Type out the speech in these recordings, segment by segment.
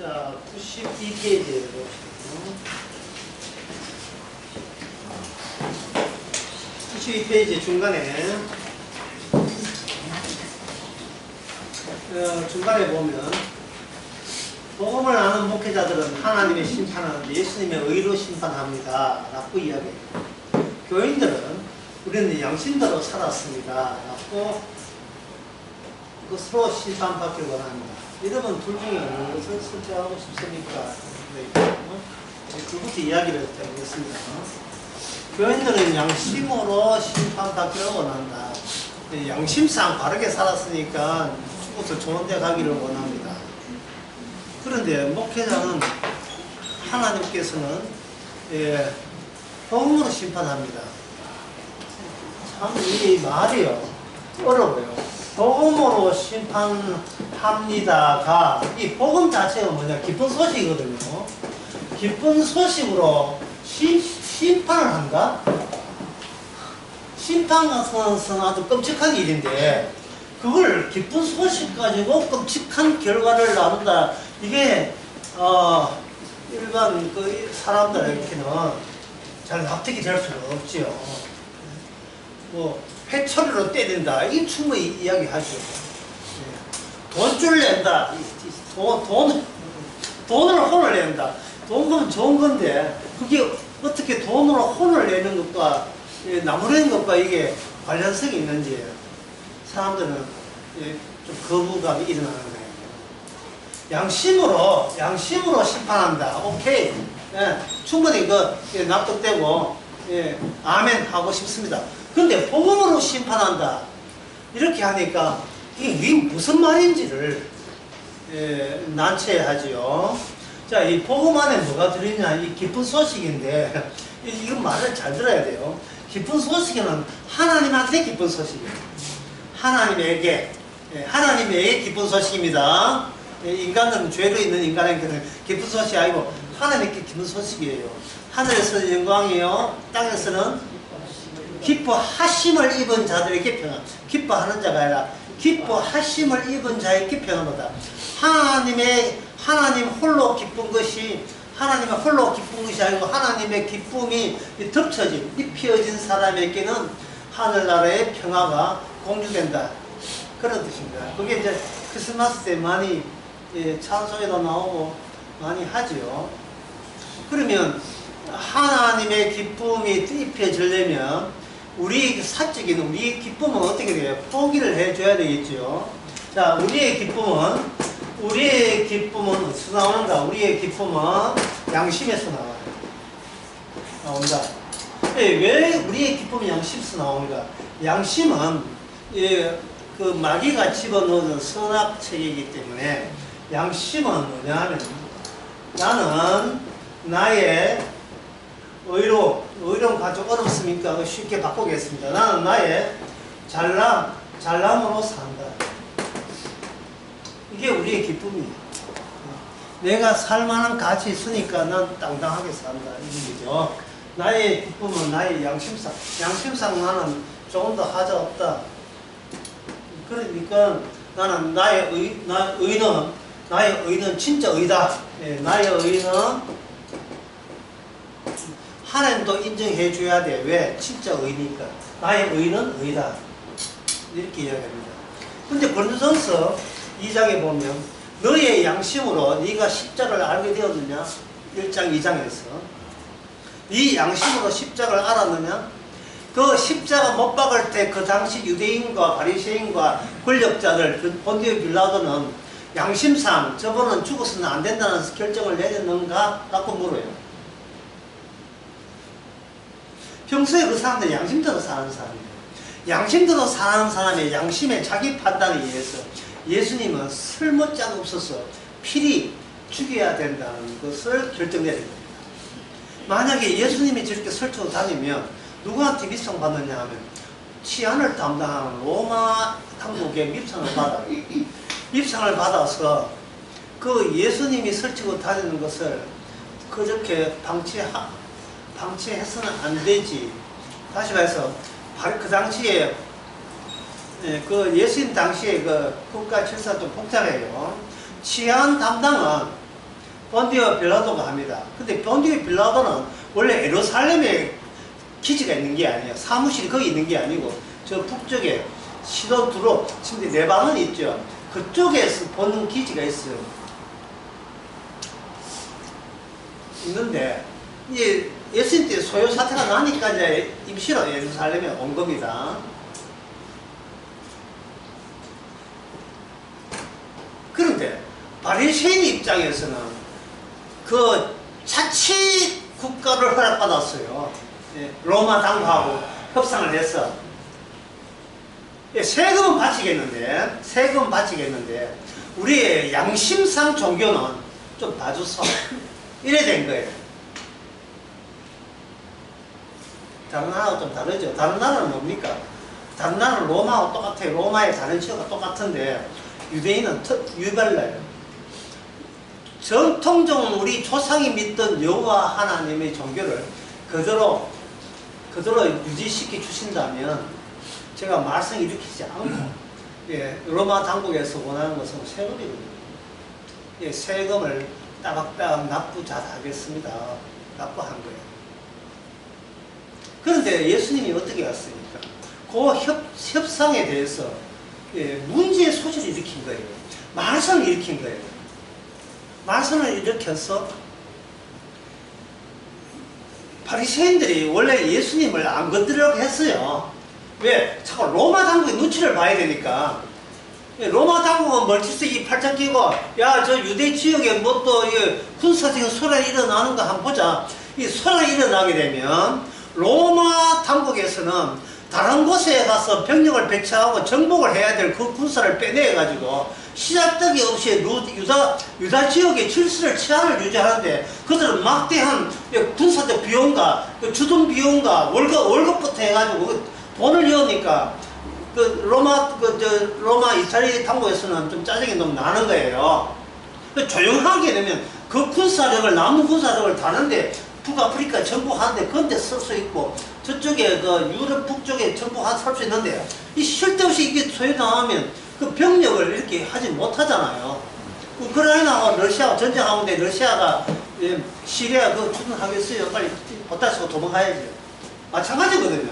자, 92페이지에 보시면 92페이지 중간에 보면 복음을 아는 목회자들은 하나님의 심판을 예수님의 의로 심판합니다 라고 이야기해요. 교인들은 우리는 양심대로 살았습니다 라고 그것으로 심판받기를 원합니다. 여러분 둘 중에 어느 것을 선택하고 싶습니까? 그부터 이야기를 해보겠습니다. 교인들은 양심으로 심판받기를 원한다. 양심상 바르게 살았으니까 죽어서 좋은 데 가기를 원합니다. 그런데 목회자는 하나님께서는 복음으로 심판합니다. 참 이 말이요 어려워요. 복음으로 심판합니다가 이 복음 자체가 뭐냐 기쁜 소식이거든요. 기쁜 소식으로 심판을 한다? 심판 같은 아주 끔찍한 일인데 그걸 기쁜 소식 가지고 끔찍한 결과를 나눈다. 이게 일반 그 사람들에게는 잘 납득이 될 수가 없지요. 뭐 회초리로 때린다. 이 충분히 이야기하죠. 돈줄 낸다. 돈으로 혼을 낸다. 돈은 좋은 건데 그게 어떻게 돈으로 혼을 내는 것과 나무라는 것과 이게 관련성이 있는지 사람들은 좀 거부감이 일어나는 거예요. 양심으로 심판한다. 오케이. 충분히 납득되고 아멘 하고 싶습니다. 근데 복음으로 심판한다. 이렇게 하니까 이게 무슨 말인지를 난처해하지요. 자, 이 복음 안에 뭐가 들어있냐? 이 기쁜 소식인데 이건 말을 잘 들어야 돼요. 기쁜 소식은 하나님한테 기쁜 소식이에요. 하나님에게 기쁜 소식입니다. 인간은 죄로 있는 인간에게는 기쁜 소식이 아니고 하나님께 기쁜 소식이에요. 하늘에서는 영광이요, 땅에서는 기뻐하심을 입은 자들에게 평안. 기뻐하는 자가 아니라 기뻐하심을 입은 자에게 평안하다. 하나님 홀로 기쁜 것이 하나님의 홀로 기쁜 것이 아니고 하나님의 기쁨이 덮쳐진 입혀진 사람에게는 하늘나라의 평화가 공유된다. 그런 뜻입니다. 그게 이제 크리스마스 때 많이 찬송에도 나오고 많이 하죠. 그러면 하나님의 기쁨이 입혀지려면 우리 사적인 우리의 기쁨은 어떻게 돼요? 포기를 해줘야 되겠죠. 자, 우리의 기쁨은 어디서 나오는가? 우리의 기쁨은 양심에서 나온다. 왜 우리의 기쁨이 양심에서 나오는가? 양심은 그 마귀가 집어넣은 선악책이기 때문에 양심은 뭐냐면 나는 나의 의로움 가지고 어렵습니까? 쉽게 바꾸겠습니다. 나는 나의 잘남으로 산다. 이게 우리의 기쁨이에요. 내가 살만한 가치 있으니까 난 당당하게 산다. 이거죠. 나의 기쁨은 나의 양심상 나는 조금 더 하자 없다. 그러니까 나는 나의 의는 진짜 의다. 나의 의는 하나님도 인정해 줘야 돼. 왜? 진짜 의니까. 나의 의는 의다. 이렇게 이야기합니다. 근데 고린도전서 2장에 보면 너의 양심으로 네가 십자가를 알게 되었느냐? 1장 2장에서 네 양심으로 십자가를 알았느냐? 그 십자가 못 박을 때 그 당시 유대인과 바리새인과 권력자들 본디오 빌라도는 양심상 저분은 죽어서는 안 된다는 결정을 내렸는가? 라고 물어요. 평소에 그 사람들은 양심대로 사는 사람이에요. 양심대로 사는 사람의 양심의 자기 판단에 의해서 예수님은 쓸모짝 없어서 필히 죽여야 된다는 것을 결정내립니다. 만약에 예수님이 저렇게 설치고 다니면 누구한테 밉상 받느냐 하면 치안을 담당하는 로마 당국에 밉상을 받아서 그 예수님이 설치고 다니는 것을 그렇게 방치해서는 안 되지. 다시 말해서 그 당시에 그 예수님 당시에 그 국가 질서가 좀 복잡해요. 치안 담당은 본디오 빌라도가 합니다. 근데 본디오 빌라도는 원래 예루살렘에 기지가 있는 게 아니에요. 사무실이 거기 있는 게 아니고 저 북쪽에 시돈 두로 지금 레바논 있죠. 그쪽에서 보는 기지가 있어요. 있는데 이제 예수님 때 소요 사태가 나니까 이제 임시로 예루살렘에 온 겁니다. 그런데 바리새인 입장에서는 그 자치 국가를 허락받았어요. 로마 당국하고 협상을 해서 세금은 바치겠는데 우리의 양심상 종교는 좀 봐줬어. 이래 된 거예요. 다른 나라하고 좀 다르죠. 다른 나라는 뭡니까? 다른 나라는 로마하고 똑같아요. 로마의 다른 지역과 똑같은데 유대인은 유별나요. 정통적으로 우리 조상이 믿던 여호와 하나님의 종교를 그대로 유지시켜 주신다면 제가 말썽 일으키지 않고 로마 당국에서 원하는 것은 세금이거든요. 세금을 따박따박 납부 잘 하겠습니다. 납부한 거예요. 그런데 예수님이 어떻게 왔습니까? 그 협상에 대해서 문제의 소지를 일으킨 거예요. 말썽을 일으킨 거예요. 말썽을 일으켜서 바리새인들이 원래 예수님을 안 건드리려고 했어요. 왜? 자꾸 로마 당국의 눈치를 봐야 되니까. 로마 당국은 멀티스 이 팔짱 끼고 야 저 유대 지역에 뭐 또 군사적인 소란이 일어나는 거 한번 보자. 이 소란이 일어나게 되면 로마 당국에서는 다른 곳에 가서 병력을 배치하고 정복을 해야 될 그 군사를 빼내가지고 시작되기 없이 유다 지역의 질서를 치안을 유지하는데 그들은 막대한 군사적 비용과 주둔 비용과 월급부터 해가지고 돈을 넣으니까 로마 이탈리 당국에서는 좀 짜증이 너무 나는 거예요. 조용하게 되면 그 군사력을 남은 군사력을 다른데 북아프리카 정복하는데 그런데 쓸 수 있고 저쪽에 유럽 북쪽에 설 수 있는데 이 쓸데없이 이게 소요당하면 그 병력을 이렇게 하지 못하잖아요. 우크라이나와 러시아가 전쟁하는데 러시아가 시리아 그거 주둔하겠어요? 빨리 보따리 쓰고 도망가야지. 마찬가지거든요.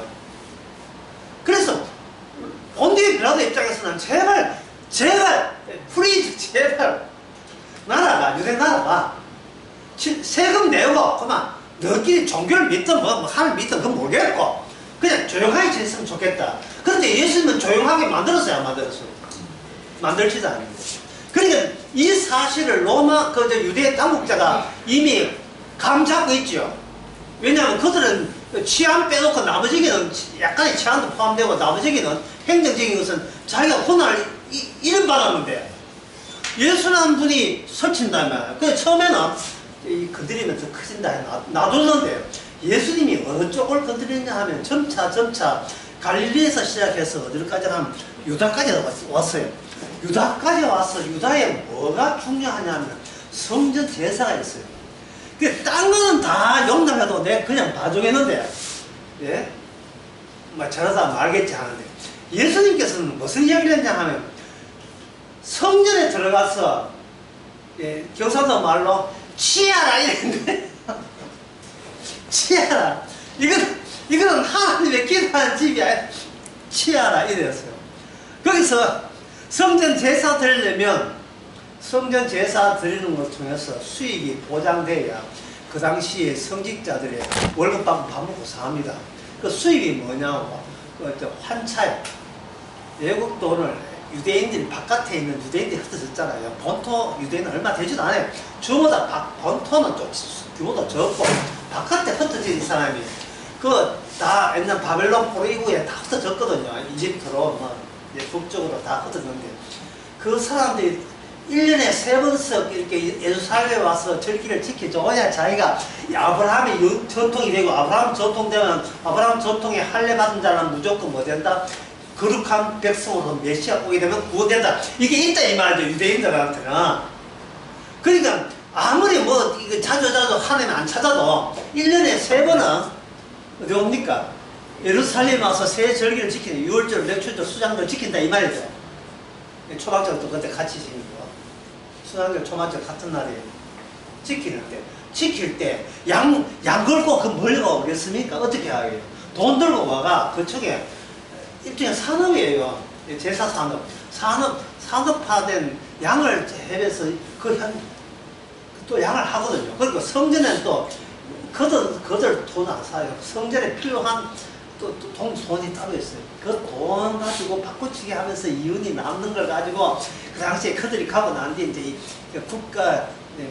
그래서 본디오 빌라도 입장에서는 제발 프리즈 제발 나라가 유대 나라가 세금 내고 그만 너희끼리 종교를 믿든 뭐 하나님 믿든 그건 모르겠고 그냥 조용하게 지냈으면 좋겠다. 그런데 예수님은 조용하게 만들었어요, 안 만들었어요? 만들지도 않는데. 그러니까 이 사실을 로마 유대 당국자가 이미 감 잡고 있죠. 왜냐하면 그들은 치안 빼놓고 나머지는 약간의 치안도 포함되고 나머지는 행정적인 것은 자기가 혼을 이름받았는데 예수는 한 분이 설친다면 그 처음에는 건드리면 더 커진다 놔뒀는데 예수님이 어느 쪽을 건드리냐 하면 점차 갈릴리에서 시작해서 어디까지 하면 유다까지 왔어요. 유다까지 와서 유다에 뭐가 중요하냐면 성전 제사가 있어요. 딴 거는 다 용납해도 내가 그냥 봐주겠는데 저러다 말겠지 하는데 예수님께서는 무슨 이야기를 했냐 하면 성전에 들어가서 경상도 말로 치아라 이랬는데 치아라 이거는 하나님의 기도하는 집이 아니라 치아라 이랬어요. 거기서 성전 제사 드리려면 성전 제사 드리는 걸 통해서 수익이 보장돼야 그 당시에 성직자들의 월급 받고 밥 먹고 삽니다. 그 수입이 뭐냐고 환차요. 외국 돈을 유대인들이 바깥에 있는 유대인들이 흩어졌잖아요. 본토 유대인은 얼마 되지도 않아요. 주보다 본토는 좀 규모도 적고 바깥에 흩어진 사람이 다 옛날 바벨론 포로 이후에 다 흩어졌거든요. 이집트로 북쪽으로 다 흩어졌는데 그 사람들이 1년에 3번씩 이렇게 예루살렘에 와서 절기를 지켜줘야 자기가 아브라함의 전통이 되고 아브라함 전통되면 아브라함 전통에 할례 받은 자는 무조건 뭐 된다? 거룩한 백성으로 메시아 오게 되면 구원된다. 이게 있다 이 말이죠. 유대인들한테는. 그러니까 아무리 이거 자주 하나님 안 찾아도 1년에 3번은 어디 옵니까? 예루살렘 와서 새 절기를 지키는 유월절, 맥주절, 수장절 지킨다 이 말이죠. 초막절도 그때 같이 지키고 수장절, 초막절 같은 날이에요. 지킬 때 양 걸고 그 멀리 가오겠습니까? 어떻게 하게요? 돈 들고 와가 그쪽에 일종의 산업이에요. 제사 산업화된 양을 해서 또 양을 하거든요. 그리고 성전에는 또 그들 돈 안 사요. 성전에 필요한 또 돈이 따로 있어요. 그 돈 가지고 바꾸치기 하면서 이윤이 남는 걸 가지고 그 당시에 그들이 가고 난 뒤에 이제 국가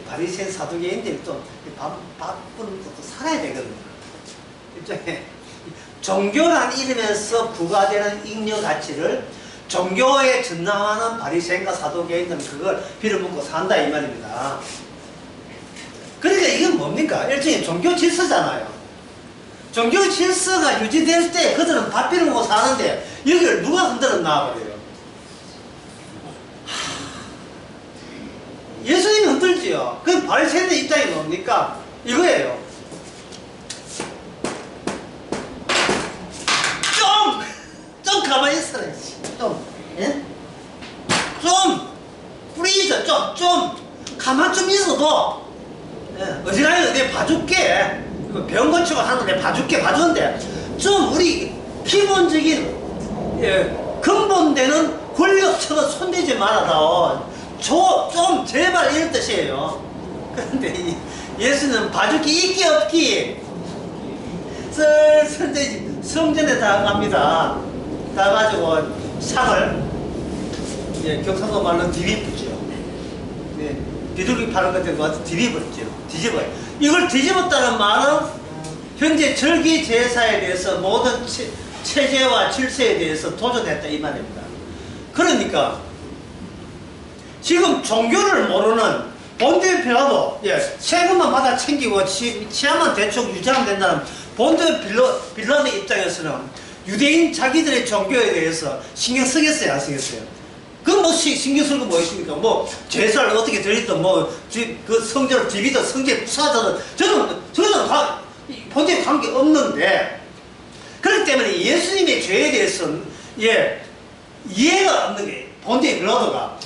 바리새인 사두개인들이 또 바쁜 것도 살아야 되거든요. 일종의 종교란 이름에서 부과되는 잉여 가치를 종교에 전당하는 바리새인과 사두개인들은 그걸 빌어먹고 산다 이 말입니다. 그러니까 이건 뭡니까? 일종의 종교 질서잖아요. 종교 질서가 유지될 때 그들은 밥 빌어먹고 사는데 여기를 누가 흔들었나 말이에요. 예수님이 흔들지요. 그럼 바리새인의 입장이 뭡니까? 이거예요. 좀 가만히 있어라. 예? 프리즈, 가만 좀 있어도, 예, 어지간히 내 봐줄게. 병 고치고 하는 내 봐주는데, 우리 기본적인, 근본되는 권력처럼 손대지 말아다오. 제발 이런 뜻이에요. 그런데 예수는 봐줄 게 있기 없기, 슬슬 성전에 다 갑니다. 다 가지고 상을, 경상도 말로 디비붙죠. 비둘기 파는 것에 와서 뒤집어요. 이걸 뒤집었다는 말은 현재 절기 제사에 대해서 모든 체제와 질서에 대해서 도전했다 이 말입니다. 그러니까 지금 종교를 모르는 본디오 필라도 세금만 받아 챙기고 치안만 대충 유지하면 된다는 본디오 빌라도의 입장에서는 유대인 자기들의 종교에 대해서 신경 쓰겠어요, 안 쓰겠어요? 그건 신경 쓸 거 뭐 있습니까? 제사를 어떻게 드리든 그 성전을 디비든 성전을 부사하든 저는 본디오 관계 없는데, 그렇기 때문에 예수님의 죄에 대해서는 이해가 없는 게 본디오 빌라도가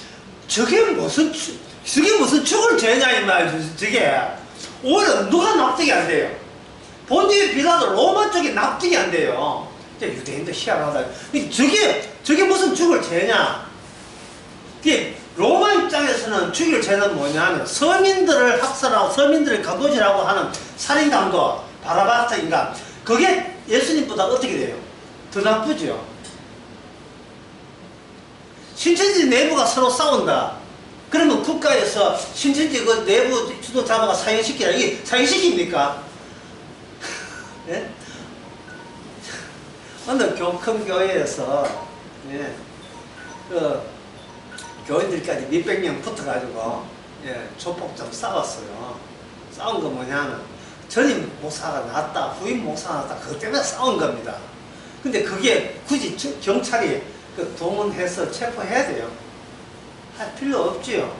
저게 무슨 죽을 죄냐 이 말이죠. 저게 오히려 누가 납득이 안 돼요. 본디오 빌라도 로마 쪽이 납득이 안 돼요. 유대인도 희한하다. 저게 무슨 죽을 죄냐? 로마 입장에서는 죽일 죄는 뭐냐면 서민들을 학살하고 서민들을 강도질하고 하는 살인강도 바라바스 인간, 그게 예수님보다 어떻게 돼요? 더 나쁘죠. 신천지 내부가 서로 싸운다. 그러면 국가에서 신천지 그 내부 주도 잡아가 사형시키라. 이게 사형시킵니까? 예? 어느 큰 교회에서 교인들까지 몇백 명 붙어가지고 조폭 좀 싸웠어요. 싸운 거 뭐냐면 전임 목사가 났다, 후임 목사가 났다, 그것 때문에 싸운 겁니다. 근데 그게 굳이 경찰이 동원해서 체포해야 돼요? 할 필요 없지요.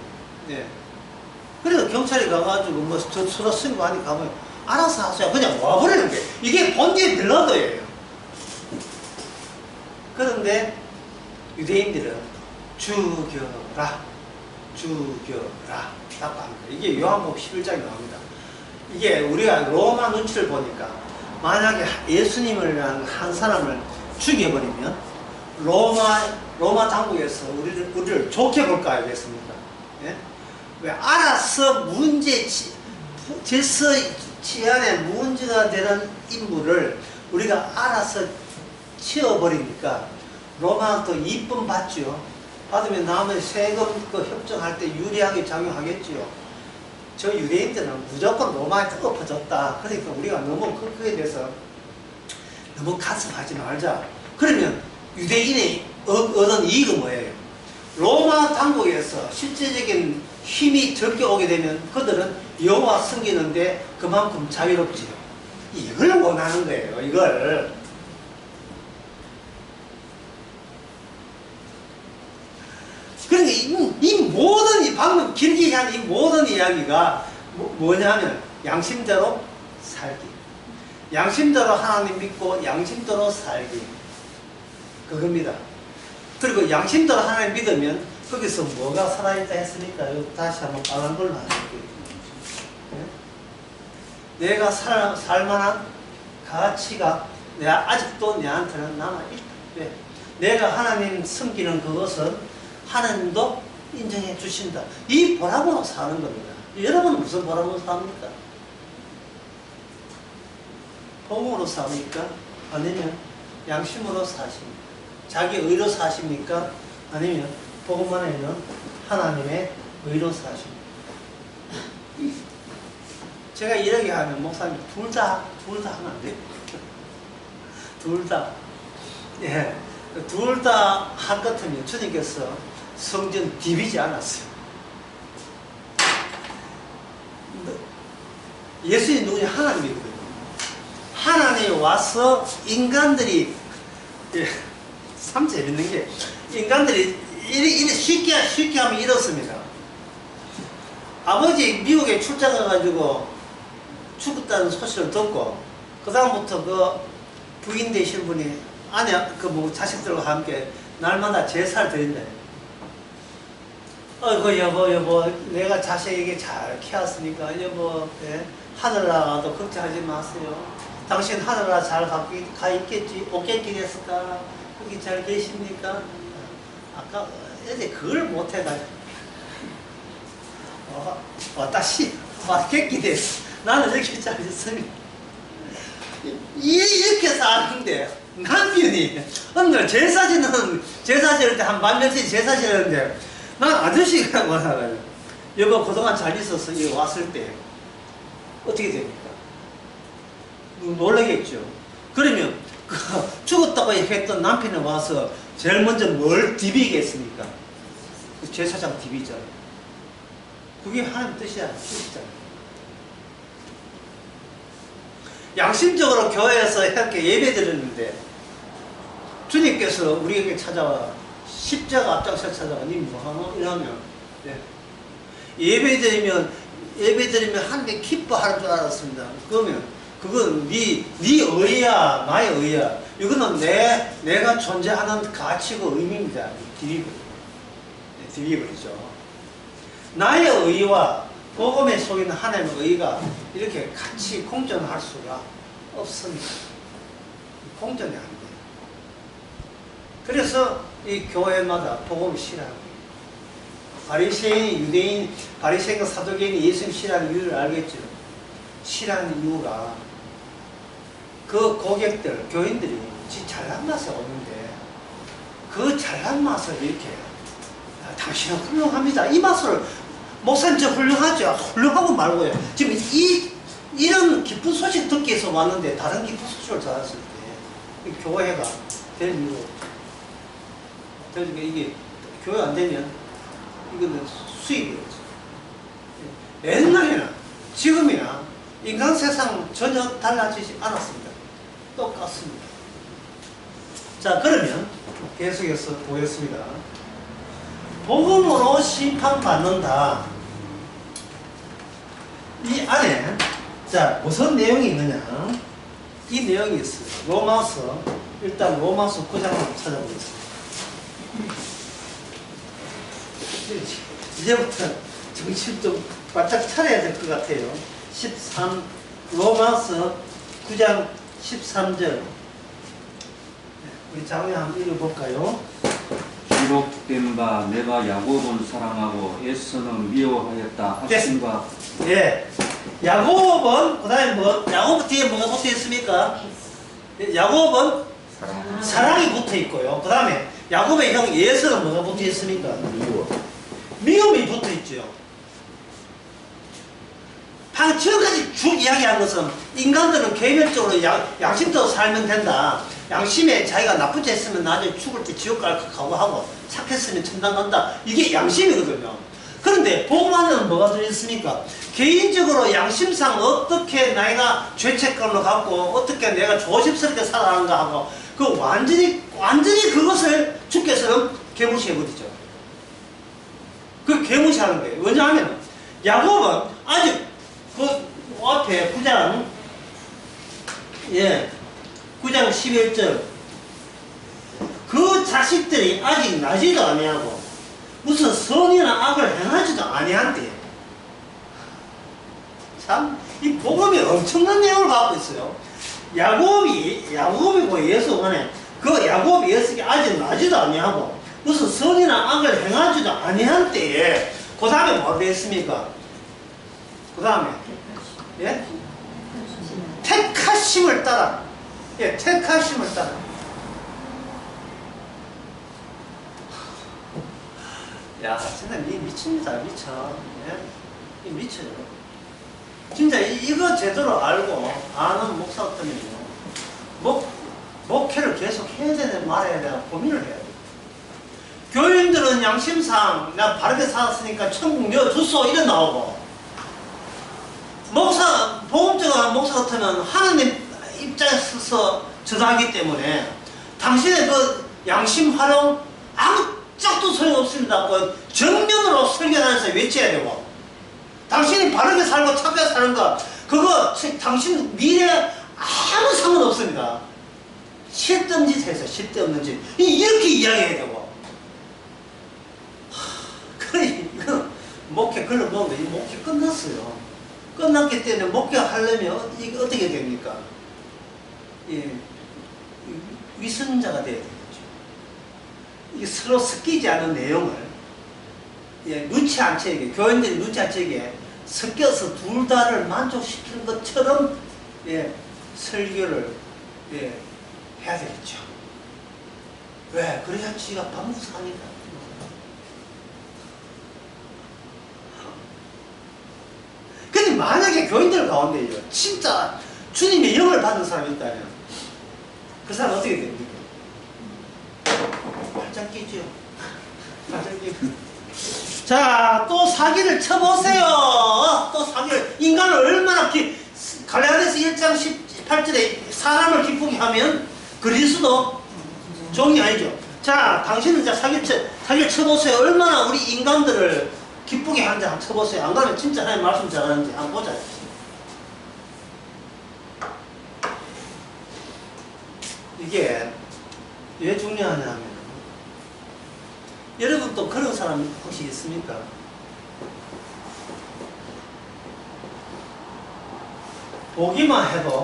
그래서 경찰이 가가지고 서로 신고하니 가면 알아서 하세요. 그냥 와버리는 게 이게 본디오 빌라도예요. 그런데 유대인들은 죽여라 라고 합니다. 이게 요한복음 11장에 나옵니다. 이게 우리가 로마 눈치를 보니까 만약에 예수님을 한 사람을 죽여버리면 로마 당국에서 우리를 좋게 볼까 하겠습니까? 왜 알아서 질서 치안에 문제가 되는 인물을 우리가 알아서 치워버리니까 로마도 이쁨 받죠. 받으면 다음에 세금 협정할 때 유리하게 작용하겠지요. 저 유대인들은 무조건 로마한테 엎어졌다. 그러니까 우리가 너무 그에 대해서 너무 가슴하지 말자. 그러면 유대인이 얻은 이익은 뭐예요? 로마 당국에서 실제적인 힘이 적게 오게 되면 그들은 여호와 섬기는데 그만큼 자유롭지요. 이걸 원하는 거예요. 이걸. 그러니까 방금 길게 한 이 모든 이야기가 뭐냐면 양심대로 살기. 양심대로 하나님 믿고 양심대로 살기. 그겁니다. 그리고 양심대로 하나님 믿으면 거기서 뭐가 살아있다 했으니까 다시 한번 빨간 걸로 하실게요. 내가 살만한 가치가 내가 아직도 내한테는 남아있다. 왜? 내가 하나님 섬기는 그것은 하나님도 인정해 주신다. 이 보람으로 사는 겁니다. 여러분은 무슨 보람으로 삽니까? 복음으로 삽니까? 아니면 양심으로 사십니까? 자기 의로 사십니까? 아니면 복음 안에 있는 하나님의 의로 사십니까? 제가 이렇게 하면 목사님 둘 다 하면 안 돼요. 둘 다. 예. 둘 다 할 것 같으면 주님께서 성전 디비지 않았어요. 예수님 누구냐? 하나님이거든요. 하나님이 와서 인간들이, 예, 참 재밌는 게, 인간들이 이렇게 쉽게 하면 이렇습니다. 아버지 미국에 출장 가가지고 죽었다는 소식을 듣고, 그다음부터 그 부인 되신 분이 아내, 자식들과 함께 날마다 제사를 드린다. 여보, 내가 자식에게 잘 키웠으니까, 여보, 예? 하늘나라도 걱정하지 마세요. 당신 하늘나라 잘 가 있겠지? 오겠기 됐을까? 거기 잘 계십니까? 아까 어제 그걸 못해가지고. 다시, 겠기 됐어. 나는 이렇게 잘 있으니까. 이렇게 사는데, 남편이, 오늘 제사 지낼 때 한 만명씩 제사 지내는데, 난 아저씨가 뭐라고요? 여보, 그동안 잘 있었어. 여기 왔을 때. 어떻게 됩니까? 놀라겠죠. 그러면, 죽었다고 했던 남편이 와서 제일 먼저 뭘 디비겠습니까? 제사장 디비잖아요. 그게 하나님 뜻이잖아요. 양심적으로 교회에서 이렇게 예배 드렸는데 주님께서 우리에게 찾아와 십자가 앞장서 찾아와 니 뭐하노? 이러면 예배 드리면 하나님께 기뻐하는 줄 알았습니다. 그러면 그건 네 의야 나의 의야. 이거는 내가 존재하는 가치고 의미입니다. 디비버리죠. 나의 의와 복음에 속인 하나님의 의가 이렇게 같이 공존할 수가 없습니다. 공존이 안 돼요. 그래서 이 교회마다 복음을 싫어하고 바리새인, 유대인, 바리새인과 사두개인이 예수님 싫어하는 이유를 알겠죠. 싫어하는 이유가 그 고객들, 교인들이 잘난 맛에 오는데 그 잘난 맛을 이렇게 당신은 훌륭합니다. 이 맛을 목사님 저 훌륭하죠. 훌륭하고 말고요. 지금 이런 기쁜 소식 듣기 위해서 왔는데 다른 기쁜 소식을 전했을 때 교회가 될 이유. 이게 교회 안 되면 이거는 수입이었죠. 옛날에나 지금이나 인간 세상 전혀 달라지지 않았습니다. 똑같습니다. 자, 그러면 계속해서 보겠습니다. 복음으로 심판받는다. 이 안에 자 무슨 내용이 있느냐? 이 내용이 있어요. 로마서 일단 로마서 9장을 찾아보겠습니다. 이제부터 정신 좀 바짝 차려야 될 것 같아요. 로마서 9장 13절. 우리 장례 한번 읽어볼까요? 기록된 바 내가 야곱을 사랑하고 에서는 미워하였다 하신과 예. 야곱은 그 다음에 야곱 뒤에 뭐가 붙어 있습니까? 야곱은 사랑이 붙어 있고요. 그 다음에 야곱의 형 예서는 뭐가 붙어 있습니까? 미움이 붙어 있죠. 방금 지금까지 쭉 이야기한 것은 인간들은 개별적으로 양심적으로 살면 된다. 양심에 자기가 나쁜 짓 했으면 나중에 죽을 때 지옥 갈 거 각오하고 착했으면 천당 간다. 이게 양심이거든요. 그런데 복음 안에는 뭐가 들어있습니까? 개인적으로 양심상 어떻게 내가 죄책감을 갖고 어떻게 내가 조심스럽게 살아가는가 하고 그 완전히 그것을 주께서는 개무시해버리죠. 그 개무시하는 거예요. 왜냐하면 야곱은 아직 그 앞에 9장 11절 그 자식들이 아직 나지도 아니하고 무슨 선이나 악을 행하지도 아니한대. 참, 이 복음이 엄청난 내용을 갖고 있어요. 야곱이고 예수 간에 그 야곱이 예수께 아직 나지도 아니하고 무슨 선이나 악을 행하지도 아니한 때에 그 다음에 뭐가 되겠습니까? 그 다음에 예? 택하심을 따라. 예, 택하심을 따라. 야, 진짜 미칩니다, 미쳐. 예? 미쳐요. 진짜 이거 제대로 알고 아는 목사 같으면요, 목회를 계속 해야 되나 말아야 되나 고민을 해야 돼요. 교인들은 양심상 내가 바르게 살았으니까 천국 내어줬어 이래 나오고, 보험자가 목사 같으면 하나님 입장에서 전하기 때문에 당신의 그 양심 활용 아무 짝도 소용없습니다. 그 정면으로 설교하면서 외쳐야 되고, 당신이 바르게 살고 착하게 사는 거 그거 당신 미래 아무 상관없습니다. 실없는 짓 해서 실없는 짓 이렇게 이야기해야 되고, 그래 이거 목회 글로 보면 이 목회 끝났어요. 끝났기 때문에 목회하려면 이게 어떻게 됩니까? 예, 위선자가 돼야 되겠죠. 이게 서로 섞이지 않은 내용을, 예, 눈치 안 채게, 교인들이 눈치 안 채게 섞여서 둘 다를 만족시키는 것처럼, 예, 설교를, 예, 해야 되겠죠. 왜? 그래야 지가 방구사니까. 근데 만약에 교인들 가운데요, 진짜 주님의 영을 받은 사람이 있다면 그 사람 어떻게 됩니까? 발작 끼죠. 발작 끼고. 자, 또 사기를 쳐보세요. 또 사기를. 인간을 얼마나 갈라디아서 1장 18절에 사람을 기쁘게 하면 그리스도 종이 아니죠. 자, 당신은 이제 사기를 쳐보세요. 얼마나 우리 인간들을 기쁘게 하는지 한번 쳐보세요. 안 그러면 진짜 하나님 말씀 잘하는지 한번 보자. 이게 왜 중요하냐면, 여러분 또 그런 사람 혹시 있습니까? 보기만 해도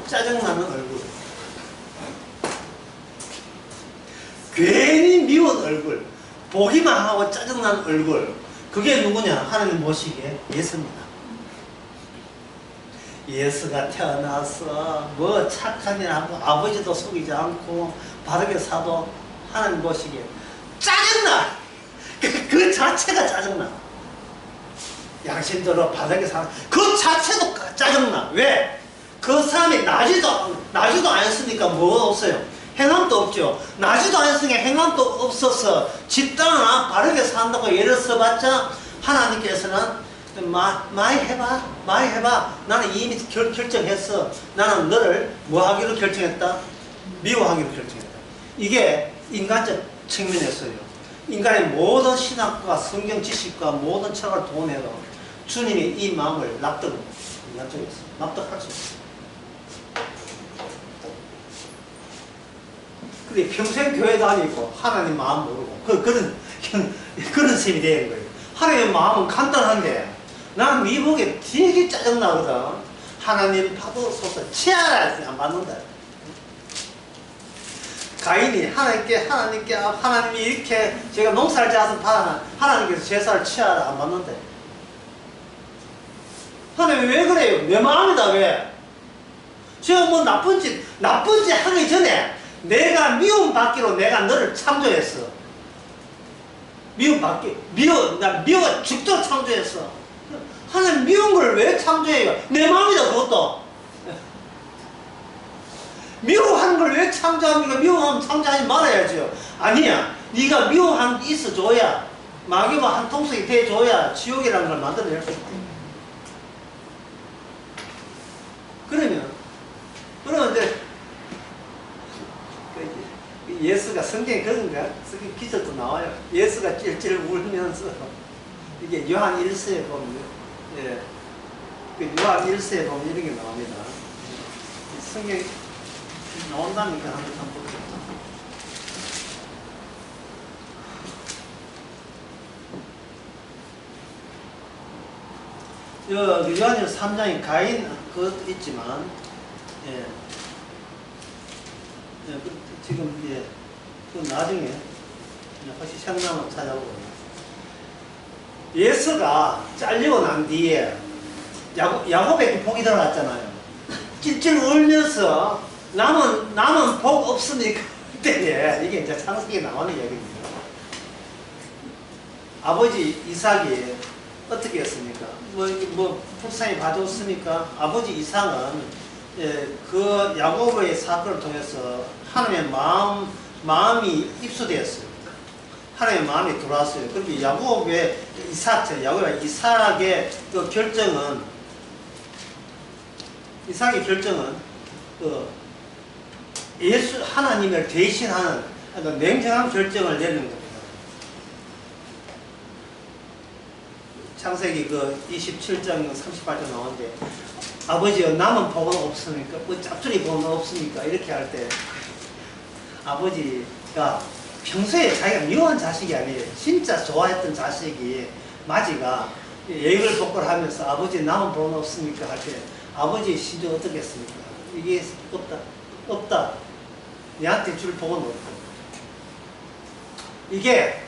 짜증나는 얼굴, 괜히 미운 얼굴, 보기만 하고 짜증나는 얼굴, 그게 누구냐? 하나님 보시기에 예수입니다. 예수가 태어나서 뭐 착한 일 하고 아버지도 속이지 않고 바르게 사도 하나님 보시기에 짜증나. 그 자체가 짜증나. 양심대로 바르게 사는 그 자체도 짜증나. 왜? 그 사람이 나지도 않았으니까 뭐가 없어요? 행함도 없죠. 나지도 않았으니까 행함도 없어서 집단을 바르게 산다고 예를 써봤자 하나님께서는 많이 해봐. 나는 이미 결정했어. 나는 너를 뭐 하기로 결정했다? 미워하기로 결정했다. 이게 인간적 측면에서요. 인간의 모든 신학과 성경 지식과 모든 철학을 동원해도 주님이 이 마음을 납득할 수 있어요. 근데 평생 교회 다니고 하나님 마음 모르고 그런 셈이 되는 거예요. 하나님의 마음은 간단한데 나는 미국에 되게 짜증나거든. 하나님 받으소서 치아라 안 받는다. 가인이 하나님께 하나님이 이렇게 제가 농사를 지어서 하나님께서 제사를 치아라 안 받는데. 하나님이 왜 그래요? 내 마음이다. 왜? 제가 뭐 나쁜 짓 하기 전에 내가 미움받기로 내가 너를 창조했어. 나 미워 죽도록 창조했어. 하나님 미운 걸 왜 창조해요? 내 마음이다. 그것도 미워하는 걸 왜 창조합니까? 미워하면 창조하지 말아야죠. 아니야, 네가 미워한 게 있어줘야, 마귀가 한 통속이 돼줘야 지옥이라는 걸 만들어낼 수 있다. 그러면 이제 예수가 성경에 그런가? 성경 기적도 나와요. 예수가 찔찔 울면서, 이게 요한 1서에 보면, 예, 요한 1서에 보면 이런 게 나옵니다. 성경에 나온다니까 한번 보겠습니다. 요한일서 3장에 가인 그것도 있지만, 예. 예, 지금, 예, 그 나중에 혹시 생각나면 찾아보고. 예수가 잘리고 난 뒤에 야곱에게 복이 들어갔잖아요. 찔찔 울면서 남은 복 없으니까 그때 이게 이제 창세기에 나오는 얘기입니다. 아버지 이삭이 어떻게 했습니까? 뭐 불쌍히 봐줬습니까? 아버지 이삭은 그 야곱의 사건을 통해서 하나님의 마음이 입수되었어요. 하나님의 마음이 들어왔어요. 그런데 야곱의 이삭의 그 결정은, 이삭의 결정은 그 예수 하나님을 대신하는 냉정한 결정을 내리는 겁니다. 창세기 그 27장 38절 나오는데, 아버지여 남은 복은 없습니까? 뭐 짭조리 복은 없습니까? 이렇게 할 때 아버지가 평소에 자기가 미워한 자식이 아니에요. 진짜 좋아했던 자식이 마지가 예의를 복걸하면서 아버지 남은 복은 없습니까? 할 때 아버지의 심정 어떻겠습니까? 이게 없다. 내한테 줄 복은 없다. 이게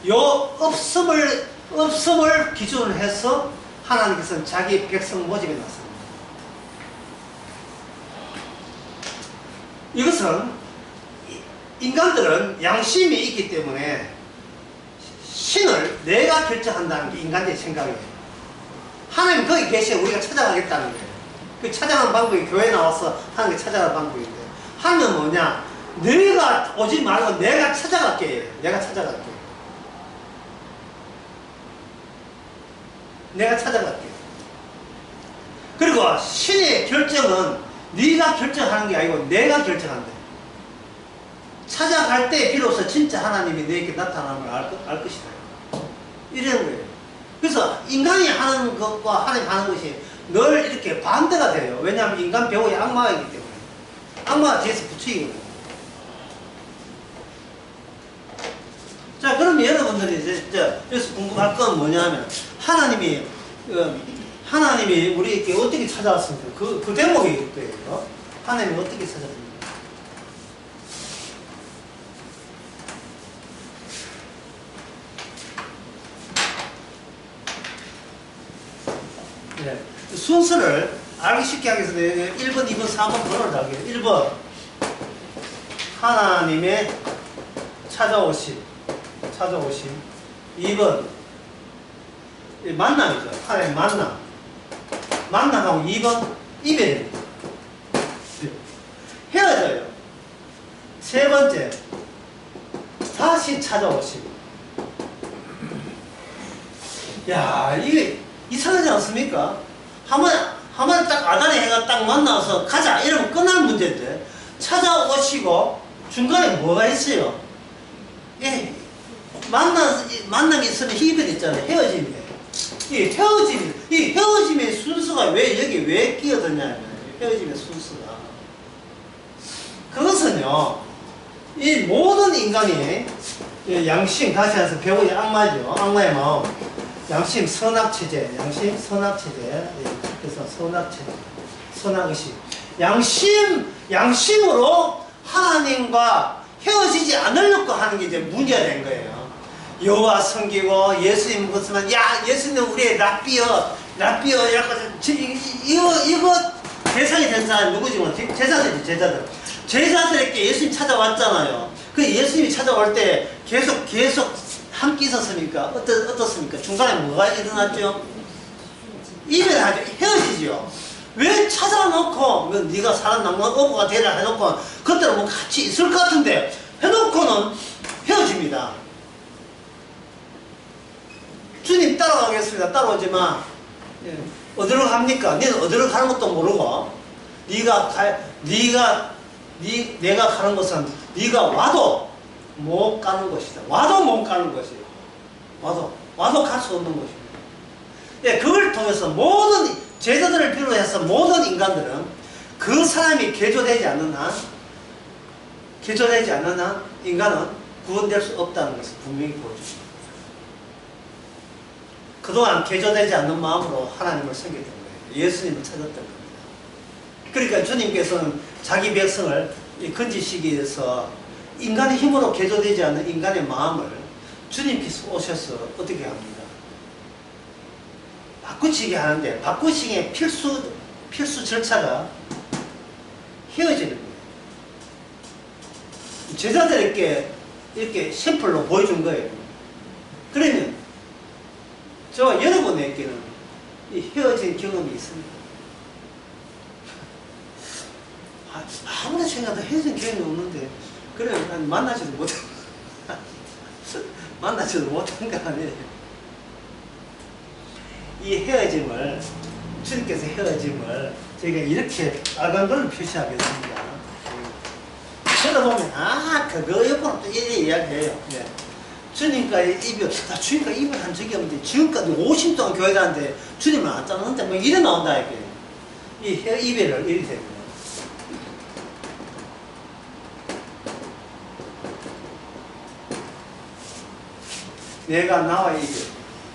요 없음을 기준으로 해서 하나님께서는 자기 백성 모집해 놨습니다. 이것은 인간들은 양심이 있기 때문에 신을 내가 결정한다는 게 인간의 생각이에요. 하나님 거기 계시면 우리가 찾아가겠다는 거예요. 그 찾아가는 방법이 교회 나와서 하는 게 찾아가는 방법인데, 하나님은 뭐냐? 너희가 오지 말고 내가 찾아갈게. 내가 찾아갈게. 그리고 신의 결정은 네가 결정하는 게 아니고 내가 결정한다. 찾아갈 때 비로소 진짜 하나님이 너에게 나타나는 걸 알 것이다. 이러는 거예요. 그래서 인간이 하는 것과 하나님 하는 것이 늘 이렇게 반대가 돼요. 왜냐하면 인간 배후에 악마가 있기 때문에. 악마가 뒤에서 부추기거든요. 자, 그럼 여러분들이 이제 여기서 궁금할 건 뭐냐면, 하나님이 우리에게 어떻게 찾아왔습니까? 그 대목이 있고요. 하나님이 어떻게 찾아왔습니까? 네. 순서를 알기 쉽게 하기 위해서 1번, 2번, 3번 번호를 할게요. 1번, 하나님의 찾아오심. 2번, 만남이죠. 하나님 만남하고 2번, 이별입니다. 헤어져요. 세 번째, 다시 찾아오심. 야, 이게 이상하지 않습니까? 한번 딱 아담의 해가 딱 만나서 가자 이러면 끝날 문제인데, 찾아오시고 중간에 뭐가 있어요? 예, 만남이 있으면 이별이 있잖아요. 헤어짐이에요. 이 헤어짐의 순서가 여기 왜 끼어드냐면, 헤어짐의 순서가 그것은요, 이 모든 인간이 양심, 다시 해서 배우의 악마죠. 악마의 마음. 양심, 선악체제. 그래서 선악체제. 선악의식. 양심으로 하나님과 헤어지지 않으려고 하는 게 이제 문제가 된 거예요. 여호와 섬기고 예수님 묻으면, 야, 예수님 우리의 랍비여, 이거 대상이 된 사람이 누구지? 제자들이지. 제자들에게 예수님 찾아왔잖아요. 그 예수님이 찾아올 때 계속 함께 있었습니까? 어떻습니까? 중간에 뭐가 일어났죠? 이별하죠. 헤어지죠. 왜 찾아놓고, 네가 사람 낭만 어부가 되라 해놓고, 그때는 뭐 같이 있을 것 같은데, 해놓고는 헤어집니다. 주님 따라가겠습니다. 따라오지 마. 어디로 갑니까? 너는 어디로 가는 것도 모르고, 내가 가는 것은 네가 와도 못 가는 것이다. 와도 갈 수 없는 것입니다. 예, 그걸 통해서 모든 제자들을 비롯해서 모든 인간들은 그 사람이 개조되지 않는 한 인간은 구원될 수 없다는 것을 분명히 보여줍니다. 그동안 개조되지 않는 마음으로 하나님을 섬겼던 거예요. 예수님을 찾았던 겁니다. 그러니까 주님께서는 자기 백성을 건지시기 위해서 인간의 힘으로 개조되지 않는 인간의 마음을 주님께서 오셔서 어떻게 합니다? 바꾸시게 하는데, 바꾸시기의 필수 절차가 헤어지는 거예요. 제자들에게 이렇게 샘플로 보여준 거예요. 그러면 저와 여러분에게는 이 헤어진 경험이 있습니다. 아무리 생각해도 헤어진 경험이 없는데, 그래, 만나지도 못한, 만나지도 못한 거 아니에요. 이 헤어짐을, 주님께서 헤어짐을 저희가 이렇게 빨간 걸로 표시하겠습니다. 들어보면, 그거 옆으로 또 이렇게 이야기해요. 네. 주님과의 이별, 주님과 이별한 적이 없는데, 지금까지 50 동안 교회 다녔는데, 주님은 안 떠났는데, 뭐 이래 나온다, 이게. 이 이별을 이렇게 됩니다. 내가 나와 이별.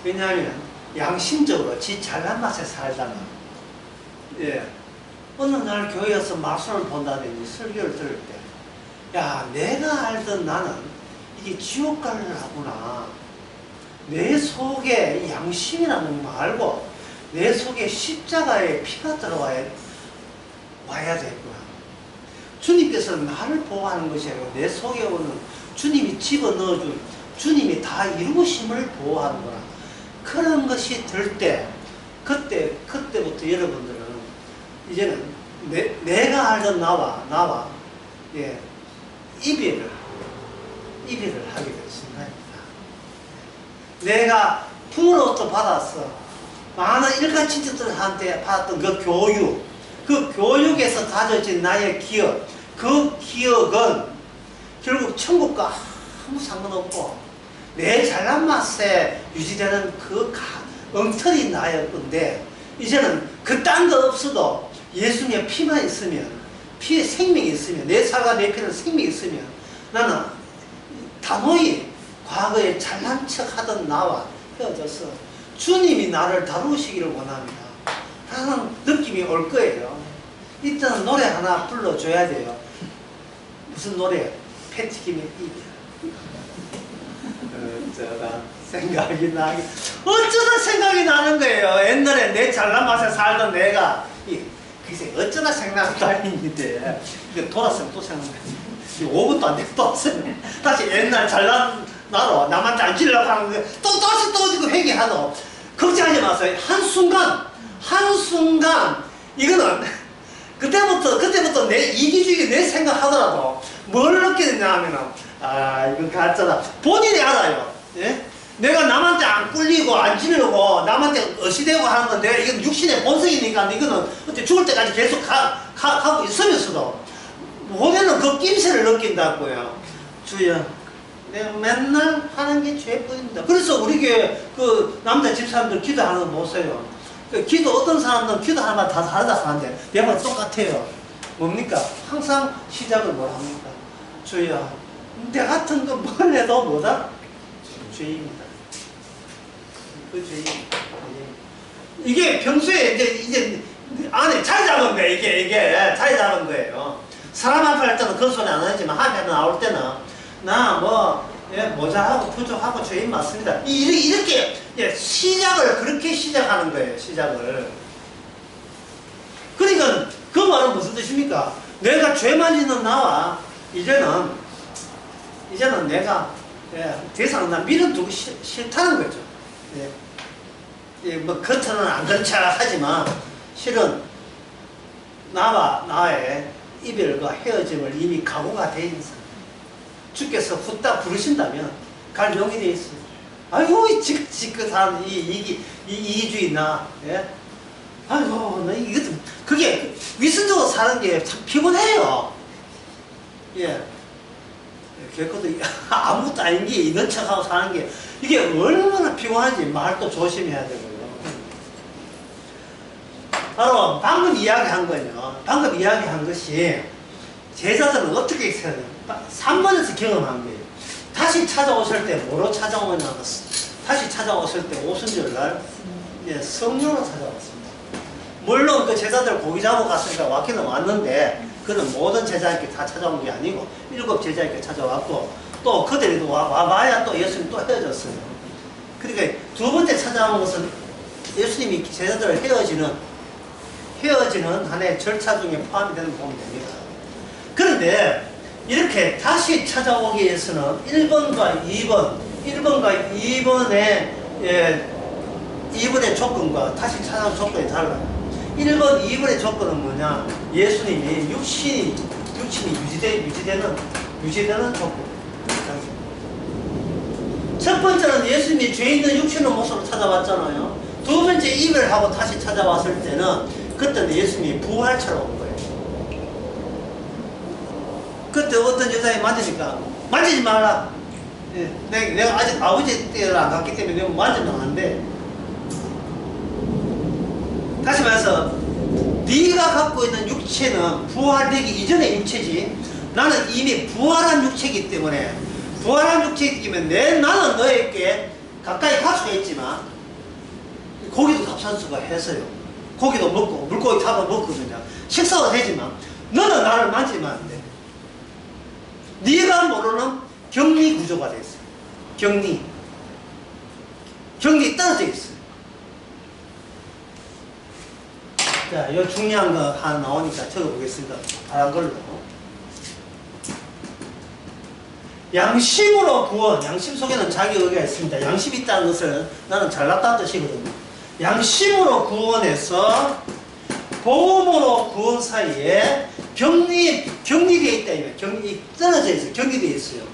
왜냐하면, 양심적으로 지 잘난 맛에 살다가, 예. 어느 날 교회에서 말씀을 본다든지 설교를 들을 때, 야, 내가 알던 나는 이게 지옥가를 하구나. 내 속에 양심이라는 거 알고 내 속에 십자가의 피가 들어와야 되겠구나. 주님께서는 나를 보호하는 것이 아니고 내 속에 오는 주님이 집어넣어준 주님이 다 이루심을 보호하는구나. 그런 것이 들 때 그때부터 여러분들은 이제는 내가 알던 나와 예, 이별을 하게 될 순간입니다. 내가 부모로부터 받았어. 많은 일가친척들한테 받았던 그 교육, 그 교육에서 다져진 나의 기억, 그 기억은 결국 천국과 아무 상관없고 내 잘난 맛에 유지되는 그 엉터리 나의 건데, 이제는 그딴 거 없어도 예수님의 피만 있으면, 피에 생명이 있으면, 내 살과 내 피는 생명이 있으면 나는 단호히 과거에 잘난 척 하던 나와 헤어져서 주님이 나를 다루시기를 원합니다 라는 느낌이 올 거예요. 이때는 노래 하나 불러줘야 돼요. 무슨 노래예요? 패티김의 이별. 어쩌다 생각이 나게, 어쩌다 생각이 나는 거예요. 옛날에 내 잘난 맛에 살던 내가 글쎄 어쩌다 생각나는데 돌았으면 또 생각나요. 5분도 안 되고 돌았으면 다시 옛날 잘난 나로 남한테 안 지려고 하는데 다시 또 회개하노. 걱정하지 마세요. 한순간 이거는 그때부터 내 이기주의 내 생각하더라도 뭘 느끼게 되냐 하면은, 이건 가짜다. 본인이 알아요. 예? 내가 남한테 안 꿀리고 안 지르고 남한테 어시되고 하는 건데, 이건 육신의 본성이니까 이거는 어째 죽을 때까지 계속 가고 있으면서도 보면은 그 낌새를 느낀다고요. 주여, 내가 맨날 하는 게 죄뿐입니다. 그래서 우리 교회 그 남자 집사람들 기도하는 거 보세요. 그 기도, 어떤 사람들은 기도하는 말 다 다르다 하는데 내가 똑같아요. 뭡니까? 항상 시작을 뭘 합니까? 주여, 내 같은 거 뭘 해도 뭐다? 죄입니다. 그 죄입니다. 이게 평소에 이제 안에 자리 잡은 거예요. 이게 자리 잡은 거예요. 사람 앞에 할 때는 그런 소리 안 하지만 하면 나올 때는 모자하고 부족하고 죄인 맞습니다. 이렇게 시작을 그렇게 시작하는 거예요. 시작을. 그러니까 그 말은 무슨 뜻입니까? 내가 죄만 있는 나와 이제는 내가 더 이상 나 밀어두고 싫다는 거죠. 뭐 겉으로는 안 그렇다 하지만 실은 나와 나의 이별과 헤어짐을 이미 각오가 돼 있는 사람. 주께서 후딱 부르신다면 갈 용이 돼 있어요. 아이고 지긋지긋한 이기주의 나. 예? 아이고 나 이것도 그게 위선적으로 사는 게 참 피곤해요. 예. 결코 아무것도 아닌 게 있는 척하고 사는 게 이게 얼마나 피곤한지 말도 조심해야 되고요. 바로 방금 이야기한 거요. 방금 이야기한 것이 제자들은 어떻게 있어야 돼요? 3번에서 경험한 거예요. 다시 찾아오실 때 뭐로 찾아오냐면 다시 찾아왔을 때 오순절 날 성령으로 찾아왔습니다. 물론 그 제자들 고기 잡으러 갔으니까 왔기는 왔는데 그는 모든 제자에게 다 찾아온 게 아니고 7 제자에게 찾아왔고 또 그들이 와봐야 또 예수님 또 헤어졌어요. 그러니까 두 번째 찾아온 것은 예수님이 제자들을 헤어지는 하나의 절차 중에 포함이 되는 거 보면 됩니다. 그런데 이렇게 다시 찾아오기 위해서는 1번과 2번의 조건과 다시 찾아온 조건이 달라요. 1번, 2번의 조건은 뭐냐? 예수님이 육신이 유지되는 조건. 첫 번째는 예수님이 죄 있는 육신의 모습으로 찾아왔잖아요. 두 번째 이별하고 다시 찾아왔을 때는 그때는 예수님이 부활처럼 온 거예요. 그때 어떤 여자애 만지니까 만지지 말라. 내가 아직 아버지 때를 안 갔기 때문에 내가 만지면 안 돼. 다시 말해서 네가 갖고 있는 육체는 부활되기 이전의 육체지 나는 이미 부활한 육체이기 때문에 부활한 육체이기 때문에 나는 너에게 가까이 갈 수가 있지만 고기도 갑산수가 해서요. 고기도 먹고 물고기 잡아 먹거든요. 식사가 되지만 너는 나를 만지면 안 돼. 네가 모르는 격리 구조가 돼 있어요. 격리 떨어져 있어요. 자, 이 중요한 거 하나 나오니까 적어보겠습니다. 파란 걸로. 양심으로 구원. 양심 속에는 자기 의가 있습니다. 양심이 있다는 것은 나는 잘났다는 뜻이거든요. 양심으로 구원해서 복음으로 구원 사이에 격리되어 있다. 떨어져 있어요. 격리되어 있어요.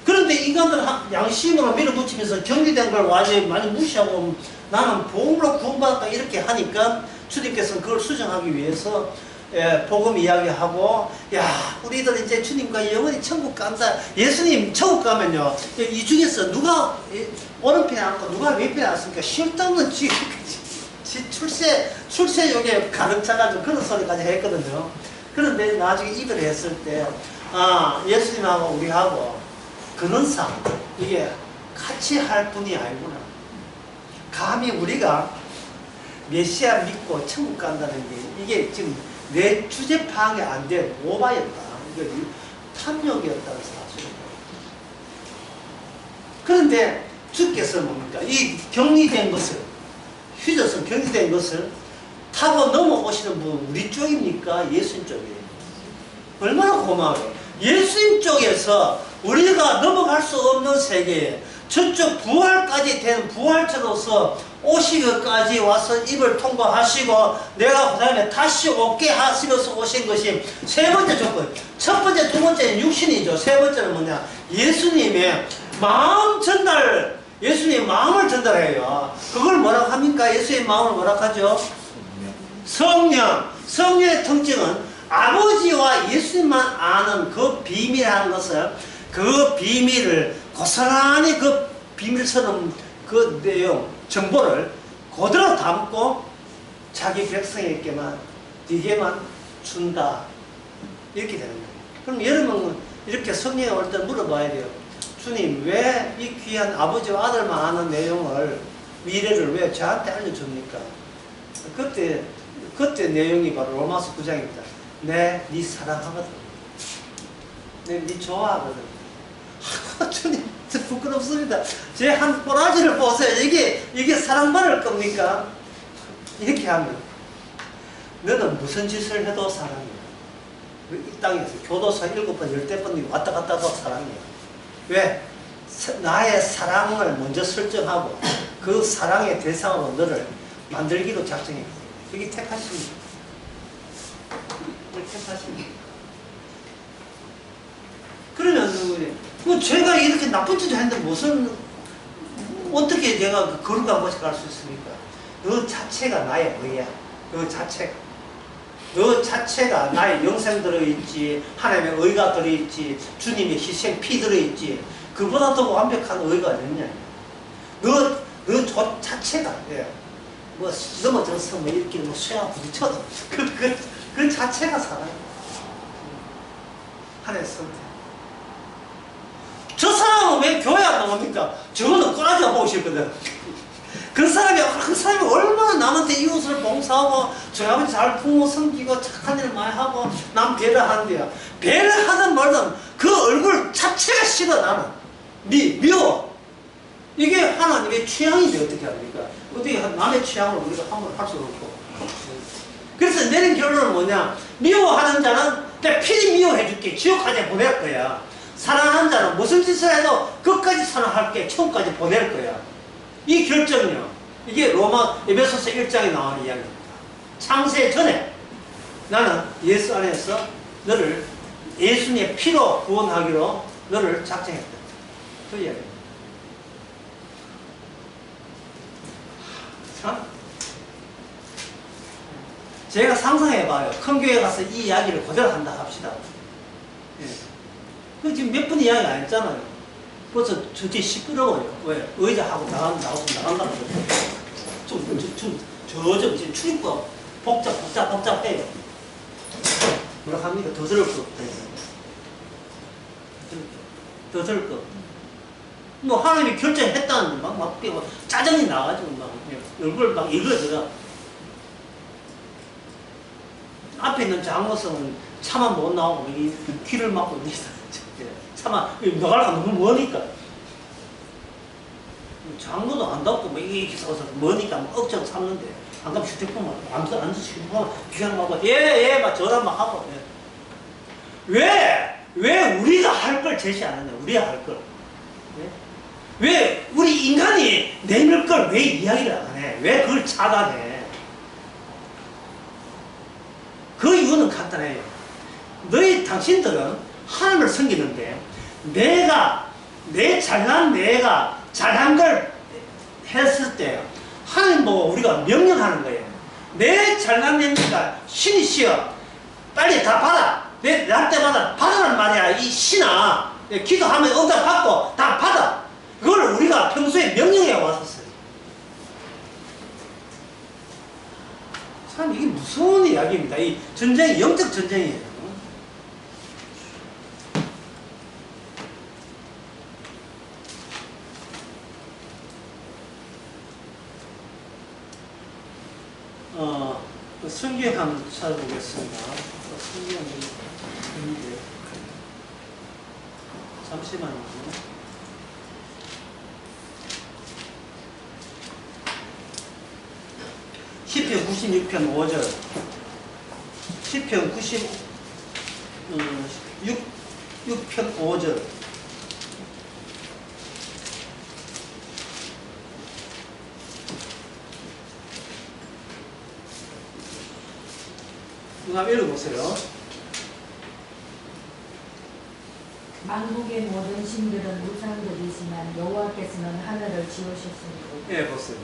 그런데 인간들은 양심으로 밀어붙이면서 격리된 걸 완전히 많이 무시하고 나는 복음으로 구원받았다 이렇게 하니까 주님께서는 그걸 수정하기 위해서 복음 이야기하고 야 우리들 이제 주님과 영원히 천국 간다. 예수님 천국 가면요 이 중에서 누가 오른편에 앉고 누가 왼편에 앉습니까? 쓸데없는 출세욕에 가득 차가지고 그런 소리까지 했거든요. 그런데 나중에 이별을 했을 때 예수님하고 우리하고 근원상 이게 같이 할 분이 아니구나. 감히 우리가 메시아 믿고 천국 간다는 게 이게 지금 내 주제 파악이 안 된 오바였다. 이게 탐욕이었다는 사실입니다. 그런데 주께서 뭡니까? 이 격리된 것을 휘져서 격리된 것을 타고 넘어오시는 분은 우리 쪽입니까? 예수님 쪽이에요. 얼마나 고마워요. 예수님 쪽에서 우리가 넘어갈 수 없는 세계에 저쪽 부활까지 된 부활자로서 오시기까지 와서 입을 통과하시고 내가 그 다음에 다시 오게 하시면서 오신 것이 세 번째 조건. 첫 번째, 두 번째는 육신이죠. 세 번째는 뭐냐? 예수님의 마음 전달, 예수님의 마음을 전달해요. 그걸 뭐라고 합니까? 예수님의 마음을 뭐라고 하죠? 성령. 성령의 특징은 아버지와 예수님만 아는 그 비밀이라는 것을 그 비밀을 고스란히 그 비밀처럼 그 내용, 정보를 그대로 담고 자기 백성에게만, 네게만 준다. 이렇게 되는 거예요. 그럼 여러분은 이렇게 성령에 올 때 물어봐야 돼요. 주님, 왜 이 귀한 아버지와 아들만 아는 내용을, 미래를 왜 저한테 알려줍니까? 그때 내용이 바로 로마서 9장입니다. 네 사랑하거든. 네 좋아하거든. 주님, 부끄럽습니다. 제 한 꼬라지를 보세요. 이게 사랑받을 겁니까? 이렇게 하면 너는 무슨 짓을 해도 사랑이야. 이 땅에서 교도소 7번, 10번 왔다 갔다 해도 사랑이야. 왜? 나의 사랑을 먼저 설정하고 그 사랑의 대상으로 너를 만들기로 작정했거든요. 여기 택하십니다. 택하십니다. 그러면 뭐 제가 이렇게 나쁜 짓을 했는데 무슨 어떻게 제가 거룩한 곳에 갈 수 있습니까? 그 자체가 나의 의야. 그 자체가 나의 영생 들어있지, 하나님의 의가 들어있지, 주님의 희생 피 들어있지. 그보다 더 완벽한 의가 어딨냐? 너 자체가 뭐 넘어져서 뭐 이렇게 뭐 쇠와 부딪혀도 그 자체가 사랑이야. 하나의 선택. 저 사람은 왜 교회 안 나옵니까? 저거는 꼬라지가 보고 싶거든. 그 사람이 얼마나 남한테 이웃을 봉사하고 저희 아버지 잘 부모 섬기고 착한 일 많이 하고 남 배려하는데요. 배려하든 말든 그 얼굴 자체가 싫어 나는. 미워. 이게 하나님의 취향인데 어떻게 합니까? 어떻게 남의 취향을 우리가 함부로 할 수가 없고. 그래서 내린 결론은 뭐냐? 미워하는 자는 내가 필히 미워해줄게. 지옥까지 보낼 거야. 사랑하는 자는 무슨 짓을 해도 끝까지 사랑할게. 천국까지 보낼 거야. 이 결정이요. 이게 로마 에베소서 1장에 나오는 이야기입니다. 창세 전에 나는 예수 안에서 너를 예수님의 피로 구원하기로 너를 작정했다. 그 이야기입니다. 참 제가 상상해봐요. 큰 교회 가서 이 이야기를 그대로 한다 합시다. 예. 그 지금 몇 분 이야기 안 했잖아요. 벌써 저 뒤에 시끄러워요. 왜? 의자하고 나간다고 지금 출입구 복잡해요. 뭐라 합니까? 더 들을 거 없다. 더 들을 거. 뭐 하나님이 결정했다는데 막 짜증이 나가지고 막 얼굴 막 일그러져. 앞에 있는 장로성은 차마 못 나오고 이 귀를 막고 차마 나가려고 너무 머니까 장로도 안 닿고 뭐 이렇게 서서 머니까 막 억지로 삼는데 안 가면 휴대폰만 앉으시고 귀랑 막고 예 막 전화 막 하고 왜 우리가 할 걸 제시 안 하냐 우리가 할 걸 왜 우리 인간이 내밀 걸 왜 이야기를 안 해 왜 그걸 차단해 그 이유는 간단해요. 당신들은 하나님을 섬기는데 내가 잘한 걸 했을 때 하나님 보고 우리가 명령하는 거예요. 내 잘난 내니까 신이시여 빨리 다 받아. 날 때마다 받으란 말이야. 이 신아 기도하면 응답 받고 다 받아. 그걸 우리가 평소에 명령해 왔었어요. 참 이게 무서운 이야기입니다. 이 전쟁이 영적 전쟁이에요. 성경 한번 찾아보겠습니다. 성경이 있는데 잠시만요. 시편 96편 5절 시편 6편 5절 누가 읽어보세요. 만국의 모든 신들은 우상들이지만 여호와께서는 하늘을 지으셨으니. 예, 보세요.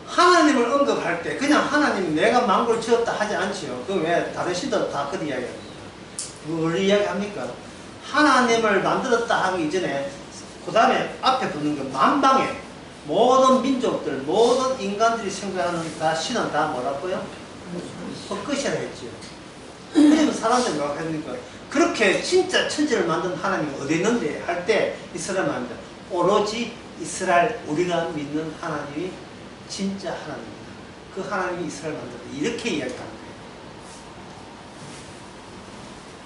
하나님을 언급할 때 그냥 하나님 내가 만국을 지었다 하지 않지요. 그 왜 다른 신들은 다 그런 이야기합니다. 뭘 이야기합니까? 하나님을 만들었다 하기 이전에 그 다음에 앞에 붙는 거 만방의 모든 민족들 모든 인간들이 생각하는 다 신은 다 뭐라고요? 헛것이라 했지요. 그러면 사람들이 뭐라고 했습니까? 그렇게 진짜 천지를 만든 하나님이 어디 있는데 할 때 이스라엘 합니다. 오로지 이스라엘 우리가 믿는 하나님이 진짜 하나님입니다. 그 하나님이 이스라엘 만들었다. 이렇게 이야기하는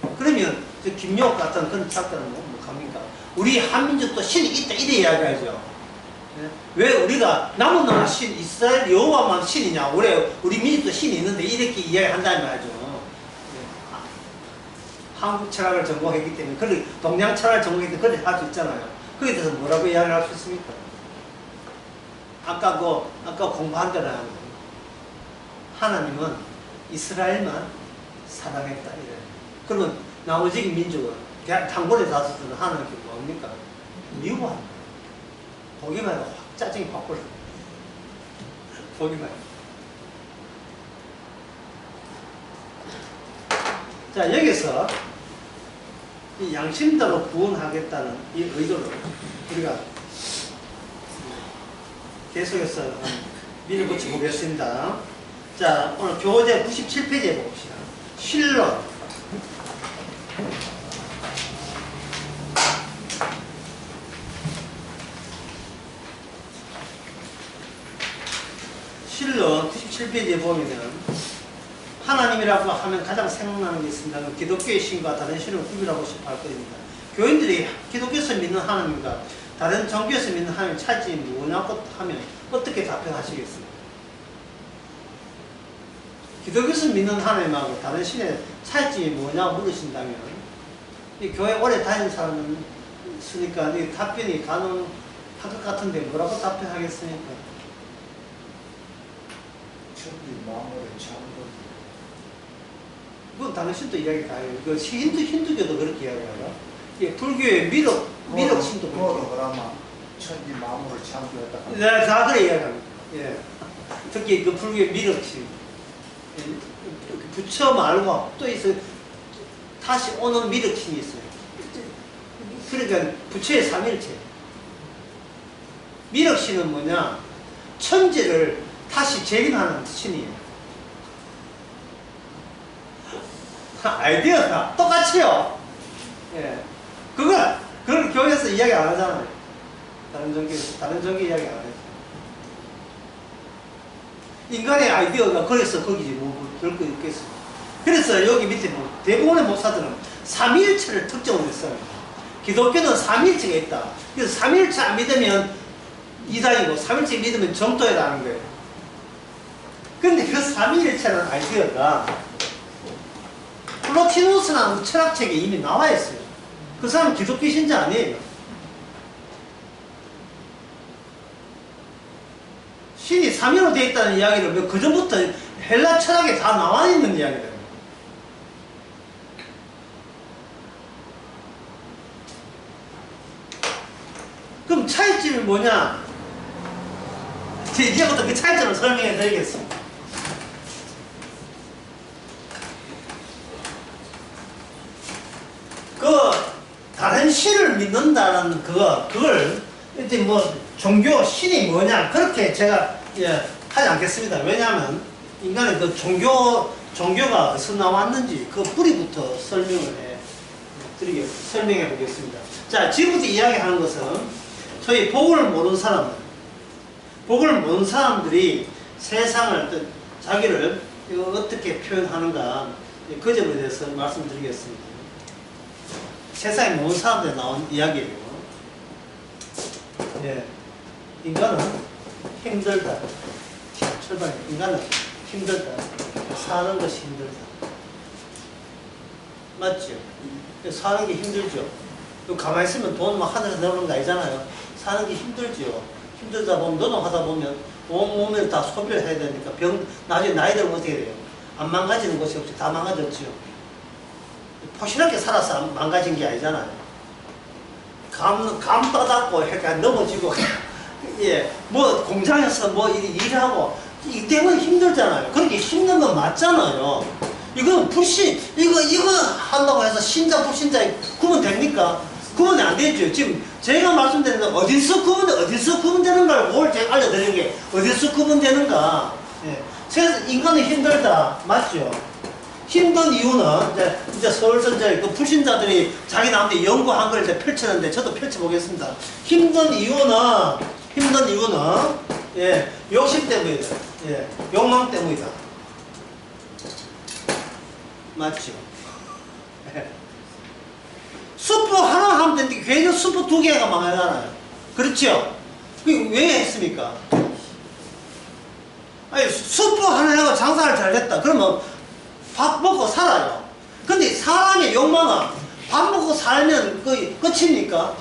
거예요. 그러면 저 김용옥 같은 그런 작가는 뭐 합니까? 우리 한민족도 신이 있다 이래 이야기하죠. 왜 우리가 남은 나라 신 이스라엘 여호와만 신이냐? 우리 민족도 신이 있는데 이렇게 이야기한다는 말이죠. 한국 철학을 전공했기 때문에 그걸 동양 철학을 전공했기 때문에 그렇게 할 수 있잖아요. 거기에 대해서 뭐라고 이야기를 할 수 있습니까? 아까 공부한 대로 하나님은 이스라엘만 사랑했다 이래. 그러면 나머지 민족은 단골에 다섯들은 하나님께 뭡니까? 미워합니다. 보기만 해도 확 짜증이 확 올라. 보기만 해도. 자 여기서 이 양심대로 구원하겠다는 이 의도로 우리가 계속해서 밀어붙여 보겠습니다. 자, 오늘 교재 97페이지에 봅시다. 신론. 7페이지에 보면은 하나님이라고 하면 가장 생각나는 게 있습니다. 기독교의 신과 다른 신을 구별하고 싶어 할 것입니다. 교인들이 기독교에서 믿는 하나님과 다른 종교에서 믿는 하나님의 차이점이 뭐냐고 하면 어떻게 답변하시겠습니까? 기독교에서 믿는 하나님하고 다른 신의 차이점이 뭐냐고 물으신다면 이 교회 오래 다니는 사람은 있으니까 이 답변이 가능할 것 같은데 뭐라고 답변하겠습니까? 천지 만물의 창조. 그건 다른 신도 이야기 다 해요. 그 힌두교도 그렇게 이야기해요. 예, 불교의 미륵신도 그렇게. 그러면 천지 만물을 창조했다. 네, 다 그래 이야기합니다. 예. 특히 그 불교의 미륵신. 예, 부처 말고 또 있어요. 다시 오는 미륵신이 있어요. 그러니까 부처의 삼일체. 미륵신은 뭐냐? 천지를 다시 재림하는 신이에요. 아이디어가 똑같이요. 예. 그걸 교회에서 이야기 안 하잖아요. 다른 종교 이야기 안 하죠. 인간의 아이디어가 그래서 거기지 뭐 별 거 있겠어. 그래서 여기 밑에 뭐 대부분의 목사들은 삼위일체를 특정을 했어요. 기독교는 삼위일체가 있다. 그래서 삼위일체 안 믿으면 이단이고 삼위일체 믿으면 정도에라는 거예요. 근데 그 삼위일체라는 아이디어가 플로티누스라는 철학책에 이미 나와 있어요. 그 사람은 기독교 신자 아니에요. 신이 삼위로 되어 있다는 이야기를 그 전부터 헬라 철학에 다 나와 있는 이야기예요. 그럼 차이점이 뭐냐? 이제부터 그 차이점을 설명해 드리겠습니다. 다른 신을 믿는다는 그걸 이제 뭐 종교 신이 뭐냐 그렇게 제가 하지 않겠습니다. 왜냐하면 인간의 그 종교가 어디서 나왔는지 그 뿌리부터 설명해 보겠습니다. 자, 지금부터 이야기하는 것은 저희 복을 모르는 사람들이 세상을 자기를 어떻게 표현하는가 그 점에 대해서 말씀드리겠습니다. 세상에 모든 사람들이 나온 이야기예요. 예. 인간은 힘들다. 출발. 인간은 힘들다. 사는 것이 힘들다. 맞죠? 사는 게 힘들죠. 가만히 있으면 돈 막 하늘에서 나오는 거 아니잖아요. 사는 게 힘들죠. 힘들다 보면 노동하다 보면 온 몸을 다 소비를 해야 되니까 나중에 나이 들면 어떻게 돼요? 안 망가지는 것이 없이 다 망가졌죠. 포신하게 살아서 망가진 게 아니잖아요. 감 따닫고 이렇게 넘어지고 예, 뭐 공장에서 뭐 일하고 이 때문에 힘들잖아요. 그렇게 힘든 건 맞잖아요. 이건 이거 한다고 해서 신자 불신자에 구분 됩니까? 구분이 안 되죠. 지금 제가 말씀드리는 건 어디서 구분되는가를 뭘 제가 알려드리는 게 어디서 구분되는가. 예. 그래서 인간은 힘들다. 맞죠? 힘든 이유는 이제 서울서 그 불신자들이 자기 나름대로 연구한 걸 이제 펼쳤는데 저도 펼쳐보겠습니다. 힘든 이유는 예, 욕심 때문이다. 예, 욕망 때문이다. 맞죠? 예. 수프 하나 하면 되는데 괜히 수프 2개가 망하잖아요. 그렇죠? 그게 왜 했습니까? 아니, 수프 하나 하고 장사를 잘 했다. 그러면 밥 먹고 살아요. 근데 사람의 욕망은 밥 먹고 살면 거의 끝입니까?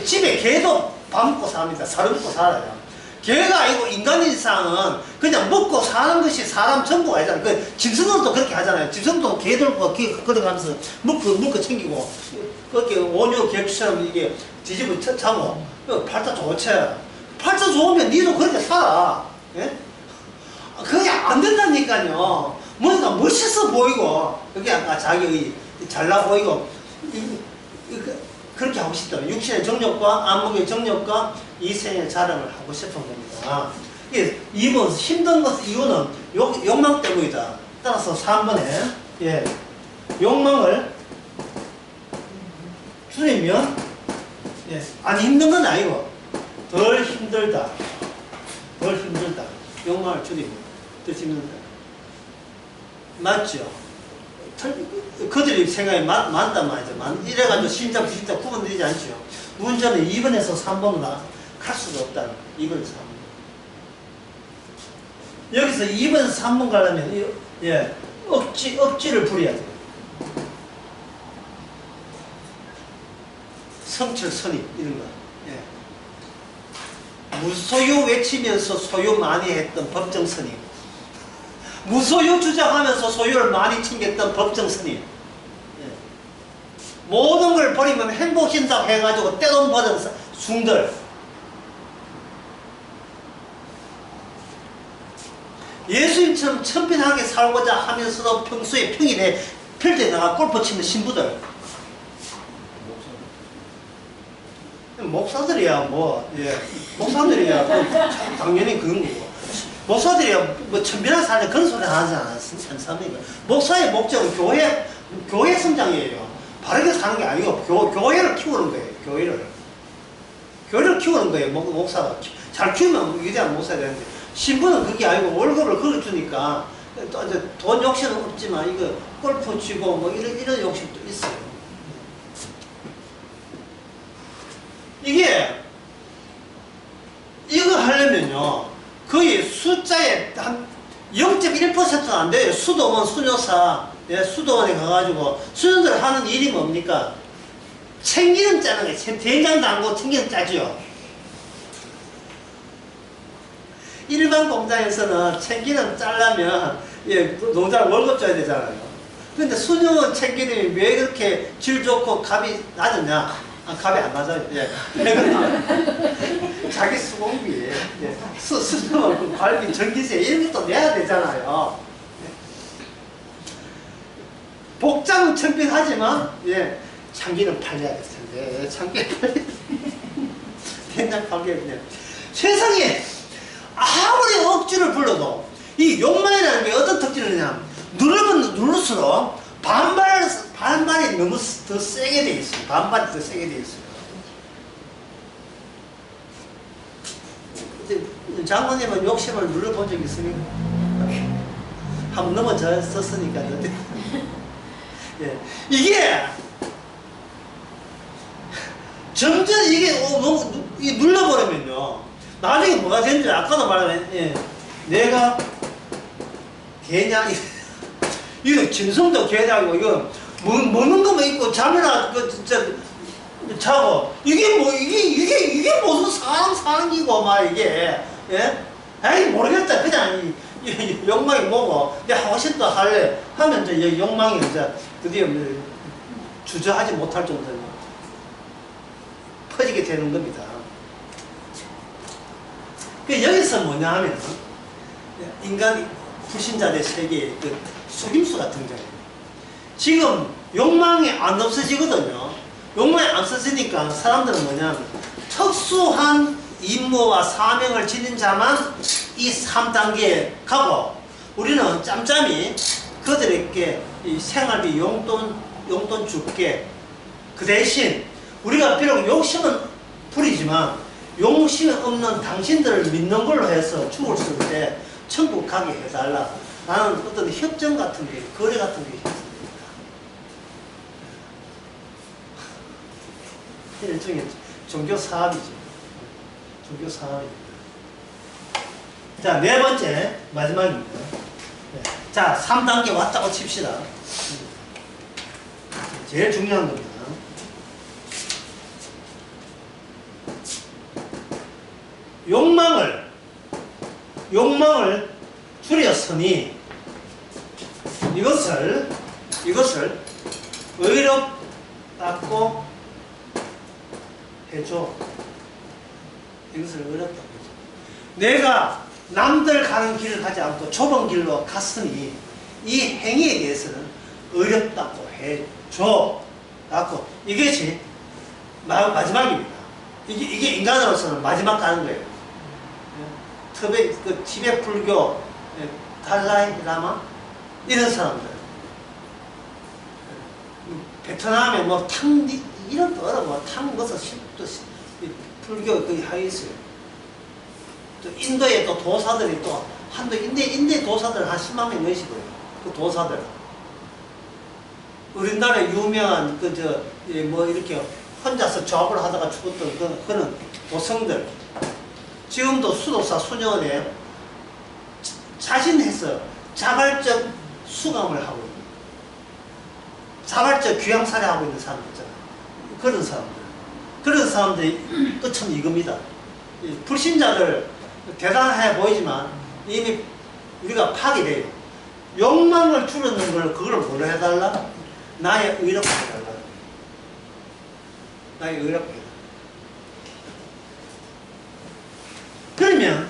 집에 개도 밥 먹고 삽니다. 살 먹고 살아요. 개가 아니고 인간일상은 그냥 먹고 사는 것이 사람 전부가 아니잖아요. 그 짐승들도 그렇게 하잖아요. 짐승도 개 들고 걸어가면서 먹고 챙기고 그렇게 온유 개처럼 이게 뒤집어 자고 팔자 좋죠. 팔자 좋으면 니도 그렇게 살아. 예? 그게 안 된다니까요. 뭔가 멋있어 보이고 그게 아까 자기 잘나 보이고 그렇게 하고 싶다. 육신의 정욕과 안목의 정욕과 이생의 자랑을 하고 싶은 겁니다. 이번 힘든 것 이유는 욕망 때문이다. 따라서 3번에 예, 욕망을 줄이면 예, 아니 힘든 건 아니고 덜 힘들다. 욕망을 줄이면 뜻입니다. 맞죠? 그들이 생각이 맞단 말이죠. 이래가지고 신자 부신자 구분되지 않죠. 문제는 2번에서 3번으로 갈 수가 없다는 거예요. 2번에서 3번. 여기서 2번에서 3번 가려면 예, 억지를 부려야 돼요. 성철 선임 이런 거. 예. 무소유 외치면서 소유 많이 했던 법정 스님, 무소유 주장하면서 소유를 많이 챙겼던 법정 스님, 예. 모든 걸 버리면 행복신당 해가지고 떼돈 버는 숭들, 예수님처럼 천편하게 살고자 하면서도 평소에 평일에 필드에 나가 골프 치는 신부들, 목사들이야 뭐, 예, 목사들이야 당연히 그런 거고, 목사들이야 뭐 천변한 사람 그런 소리 하지 않습니까? 목사의 목적은 교회 성장이에요. 바르게 사는 게 아니고 교회를 키우는 거예요. 교회를 키우는 거예요. 목사가 잘 키우면 위대한 목사가 되는데, 신부는 그게 아니고 월급을 그걸 주니까 또 이제 돈 욕심은 없지만 이거 골프 치고 뭐 이런 욕심도 있어요. 이거 하려면요, 거의 숫자에 한 0.1%는 안 돼요. 수도원, 수녀사, 예, 수도원에 가가지고 수녀들 하는 일이 뭡니까? 참기름 짜는 거예요. 된장 담고 참기름 짜죠. 일반 공장에서는 참기름 짜려면 예, 노자를 월급 줘야 되잖아요. 근데 수녀원 참기름이 왜 그렇게 질 좋고 값이 낮으냐? 값이 안 맞아요. 예. 자기 수공비, 예. 수녀원 관리, 전기세 이런 것도 내야 되잖아요. 복장은 청빈하지만 예, 참기름 팔려야 될 텐데, 참기름 팔려. 된장 팔게 그냥. 세상에 아무리 억지를 불러도 이 욕망이라는 게 어떤 특징을 하냐면, 누르면 누를수록 반발이 너무 더 세게 돼 있어요. 반발이 더 세게 돼 있어요. 장모님은 욕심을 눌러본 적 있습니까? 한번 넘어졌었으니까. 예. 이게 점점 이게 너무 눌러버리면요, 나중에 뭐가 되는지 아까도 말한, 예. 내가 개냐, 이거 진성도 개냐고, 이거 먹는 것만 있고 잠이나 진짜 자고, 이게 무슨 사랑이고 막 이게, 예? 에이 모르겠다, 그냥 욕망이 뭐고 내가 하고 싶다 할래 하면 이제 욕망이 이제 드디어 주저하지 못할 정도로 퍼지게 되는 겁니다. 여기서 뭐냐 하면 인간 불신자의 세계에 그 속임수가 등장해요. 지금 욕망이 안 없어지거든요. 욕망이 안 없어지니까 사람들은 뭐냐, 특수한 임무와 사명을 지닌 자만 이 3단계에 가고, 우리는 짬짬이 그들에게 이 생활비 용돈 줄게. 그 대신 우리가 비록 욕심은 부리지만 욕심이 없는 당신들을 믿는 걸로 해서 죽을 때 천국 가게 해달라. 나는 어떤 협정 같은 게, 거래 같은 게 있습니다. 일종의 종교 사업이죠. 종교 사업입니다. 자, 네 번째, 마지막입니다. 네. 자, 3단계 왔다고 칩시다. 제일 중요한 겁니다. 욕망을 줄였으니 이것을 의롭다고 해줘. 이것을 의롭다고 해줘. 내가 남들 가는 길을 가지 않고 좁은 길로 갔으니 이 행위에 대해서는 의롭다고 해줘. 라고. 이것이 마지막입니다. 이게 인간으로서는 마지막 가는 거예요. 티베트 불교, 달라이 라마 이런 사람들, 베트남에 뭐 이런 거 뭐 무슨 또 불교 거기 하여 있어요. 또 인도에 또 도사들이 또 한도 인대 도사들 한 10만 명 넘으시고요. 그 도사들. 우리나라에 유명한 뭐 이렇게 혼자서 조합을 하다가 죽었던 그런 도성들. 지금도 수도사 수녀원에 자신해서 자발적 수감을 하고 있는, 자발적 귀양살이 하고 있는 사람들 있잖아요. 그런 사람들. 그런 사람들이 끝은 이겁니다. 불신자들 대단해 보이지만 이미 우리가 파괴돼요. 욕망을 줄이는 걸 그걸 뭐로 해달라? 나의 의롭게 해달라. 나의 의롭게 해달라. 그러면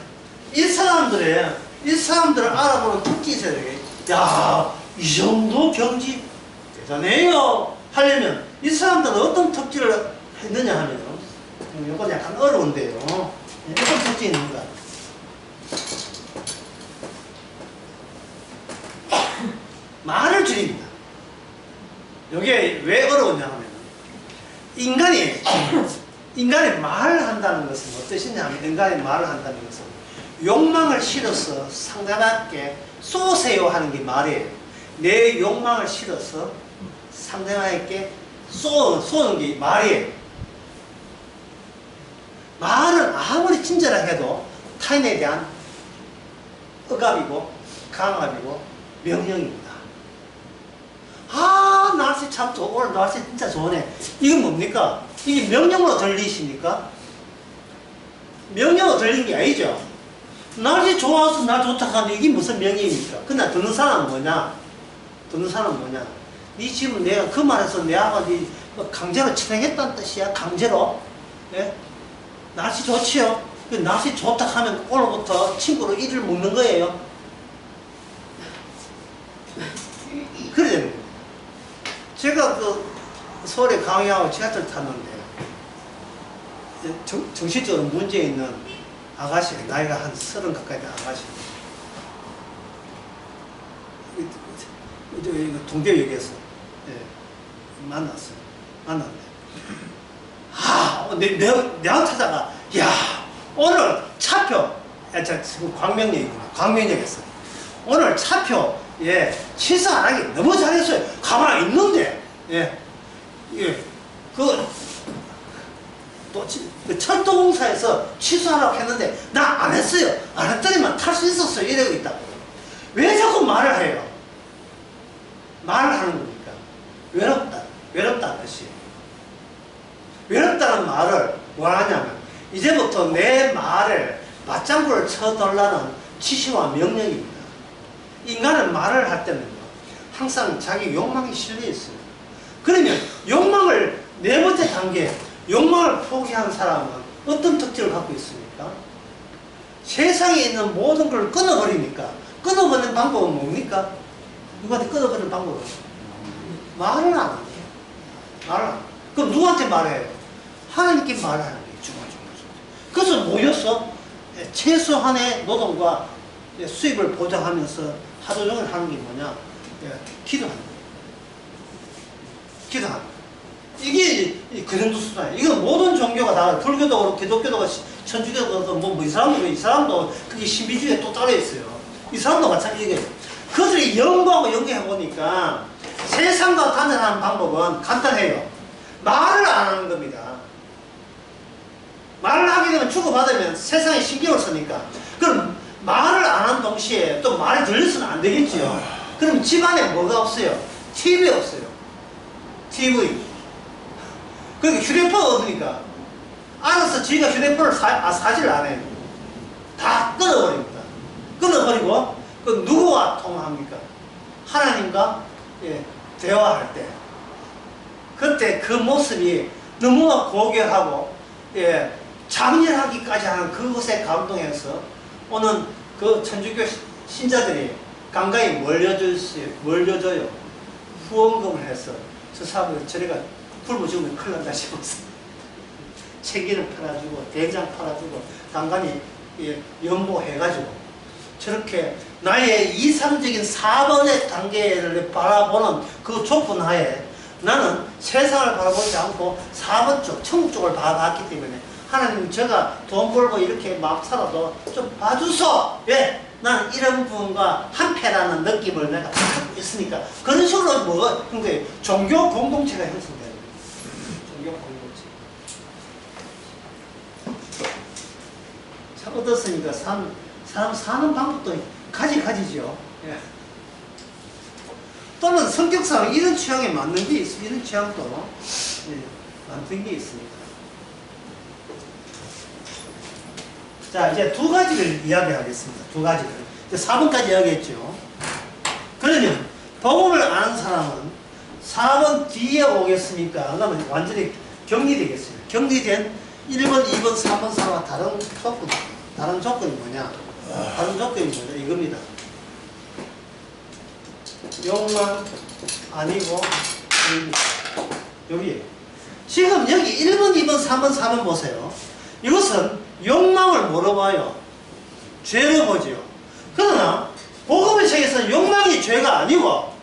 이 사람들을 알아보는 특징이 있어야 되겠. 야, 이 정도 경지 대단해요 하려면 이 사람들은 어떤 특질을 했느냐 하면, 이건 약간 어려운데요. 어떤 특징이 있는가? 말을 줄입니다. 이게 왜 어려웠냐 하면, 인간이 말을 한다는 것은 무슨 뜻이냐 하면, 인간이 말을 한다는 것은 욕망을 실어서 상대방에게 쏘세요 하는 게 말이에요. 내 욕망을 실어서 상대방에게 쏘는 게 말이에요. 말은 아무리 친절하게 해도 타인에 대한 억압이고 강압이고 명령입니다. 아, 날씨 참 좋아. 오늘 날씨 진짜 좋네. 이건 뭡니까? 이게 명령으로 들리십니까? 명령으로 들린 게 아니죠. 날씨 좋아서 날 좋다 하는데 이게 무슨 명령입니까? 그냥 듣는 사람은 뭐냐? 네 집은 내가 그 말에서 내가 강제로 실행했다는 뜻이야. 강제로. 예? 날씨 좋지요? 그 날씨 좋다 하면 오늘부터 친구로 일을 먹는 거예요. 그래야 되는 거예요. 제가 서울에 강의하고 지하철 탔는데 정신적으로 문제 있는 아가씨, 나이가 한 30 가까이 된 아가씨, 동대역에서 만났어요. 만났는데 내가 찾아가, 야, 오늘 차표, 지금 광명역에서 오늘 차표 취소 안 하기 너무 잘했어요. 가만히 있는데 또 철도공사에서 취소하라고 했는데 나 안 했어요. 안 했더니만 탈 수 있었어요. 이러고 있다고. 왜 자꾸 말을 해요? 말을 하는 겁니까? 외롭다는 뜻이에요. 외롭다는 말을 뭘 하냐면, 이제부터 내 말을 맞장구를 쳐달라는 지시와 명령입니다. 인간은 말을 할 때는 항상 자기 욕망이 실려 있어요. 그러면 욕망을, 네 번째 단계, 욕망을 포기한 사람은 어떤 특질을 갖고 있습니까? 세상에 있는 모든 걸 끊어버리니까. 끊어버리는 방법은 뭡니까? 누구한테 끊어버리는 방법은? 말을 안 해요. 말을 안 해요. 그럼 누구한테 말해요? 하나님께 말을 하는 거예요. 그래서 뭐였어? 최소한의 노동과 수입을 보장하면서 하루 종일 하는 게 뭐냐? 기도하는 거예요. 기도하는 거예요. 이게 그 정도 수준이에요. 이건 모든 종교가 다, 불교도 그렇고 기독교도 그렇고 천주교도 그렇고 이 사람도 그게 신비주의에 또 따로 있어요. 이 사람도 마찬가지예요. 그들이 연구하고 연구해보니까 세상과 단절하는 방법은 간단해요. 말을 안 하는 겁니다. 말을 하게 되면 주고받으면 세상에 신경을 쓰니까. 그럼 말을 안 하는 동시에 또 말이 들려서는 안 되겠죠. 그럼 집안에 뭐가 없어요? TV 없어요. TV. 그러니까 휴대폰 얻으니까 알아서 지가 휴대폰을 사지를 안 해요. 다 끊어버립니다. 끊어버리고 그 누구와 통화합니까? 하나님과 대화할 때. 그때 그 모습이 너무나 고결하고 장렬하기까지 하는 그것에 감동해서 오는 그 천주교 신자들이 간간히 몰려줘요. 후원금을 해서 저 사람을 저래가 굶어 죽으면 큰일 난다 싶어서 챙기를 팔아주고 된장 팔아주고 간간히 연보해가지고 저렇게 나의 이상적인 4번의 단계를 바라보는 그 좁은 하에 나는 세상을 바라보지 않고 4번 쪽, 천국 쪽을 바라봤기 때문에 하나님, 제가 돈 벌고 이렇게 막 살아도 좀 봐주소! 예! 나는 이런 부분과 한패라는 느낌을 내가 갖고 있으니까 그런 식으로 뭐 근데 종교 공동체가 형성되는 거예요. 종교 공동체. 참 어떻습니까? 사람 사는 방법도 가지죠. 예. 또는 성격상 이런 취향에 맞는 게 있습니다. 이런 취향도 맞는 게 있습니다. 자, 이제 두 가지를 이야기하겠습니다. 두 가지를. 이제 4번까지 이야기했죠. 그러면 복음을 아는 사람은 4번 뒤에 오겠습니까? 그러면 완전히 격리되겠어요. 격리된 1번, 2번, 3번, 4번 다른 조건. 다른 조건이 뭐냐? 다른 조건이 뭐냐? 이겁니다. 욕망 아니고 여기 지금 여기 1번, 2번, 3번, 4번 보세요. 이것은 욕망을 뭐로 봐요? 죄로 보죠. 그러나 복음의 책에서는 욕망이 죄가 아니고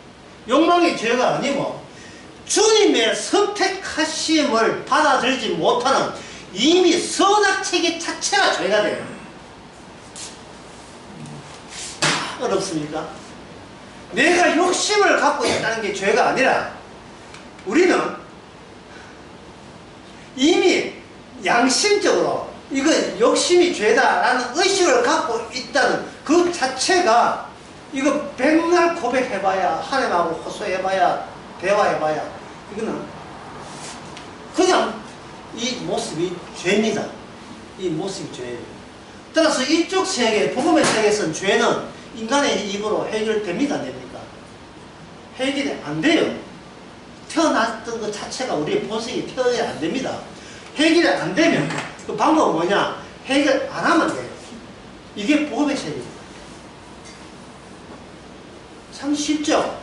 주님의 선택하심을 받아들이지 못하는 이미 선악체계 자체가 죄가 돼요. 어렵습니까? 내가 욕심을 갖고 있다는 게 죄가 아니라 우리는 이미 양심적으로 이거 욕심이 죄다라는 의식을 갖고 있다는 그 자체가 이거 백날 고백해봐야 하나님하고 호소해봐야 대화해봐야 이거는 그냥 이 모습이 죄입니다. 이 모습이 죄예요. 따라서 이쪽 세계 복음의 세계에서는 죄는 인간의 입으로 해결됩니다. 안 됩니까? 해결이 안 돼요. 태어났던 것 자체가 우리의 본성이 태어나야 안 됩니다. 해결이 안 되면 그 방법은 뭐냐? 해결 안 하면 돼요. 이게 복음의 책입니다. 참 쉽죠?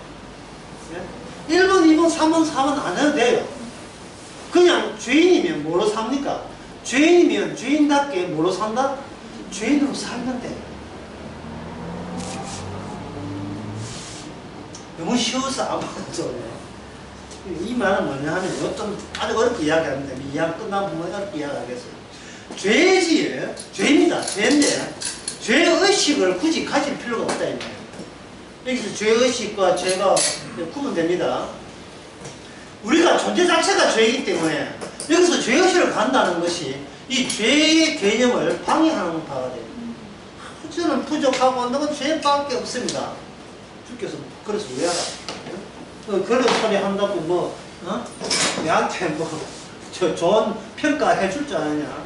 1번, 2번, 3번, 4번 안 해도 돼요. 그냥 죄인이면 뭐로 삽니까? 죄인이면 죄인답게 뭐로 산다? 죄인으로 살면 돼요. 너무 쉬워서 안 받아줘. 이 말은 뭐냐 하면 어떤 아주 어렵게 이야기합니다. 이야기 끝나면 보면 어렵게 이야기하겠어요. 죄지, 죄입니다. 죄인데 죄의식을 굳이 가질 필요가 없다 이 말이에요. 여기서 죄의식과 죄가 구분됩니다. 우리가 존재 자체가 죄이기 때문에 여기서 죄의식을 간다는 것이 이 죄의 개념을 방해하는 바가 돼요. 저는 부족하고 너는 죄밖에 없습니다. 주께서 그래서 왜 하라? 그런 소리 한다고 뭐 내한테 뭐 좋은 평가해 줄 줄 아느냐?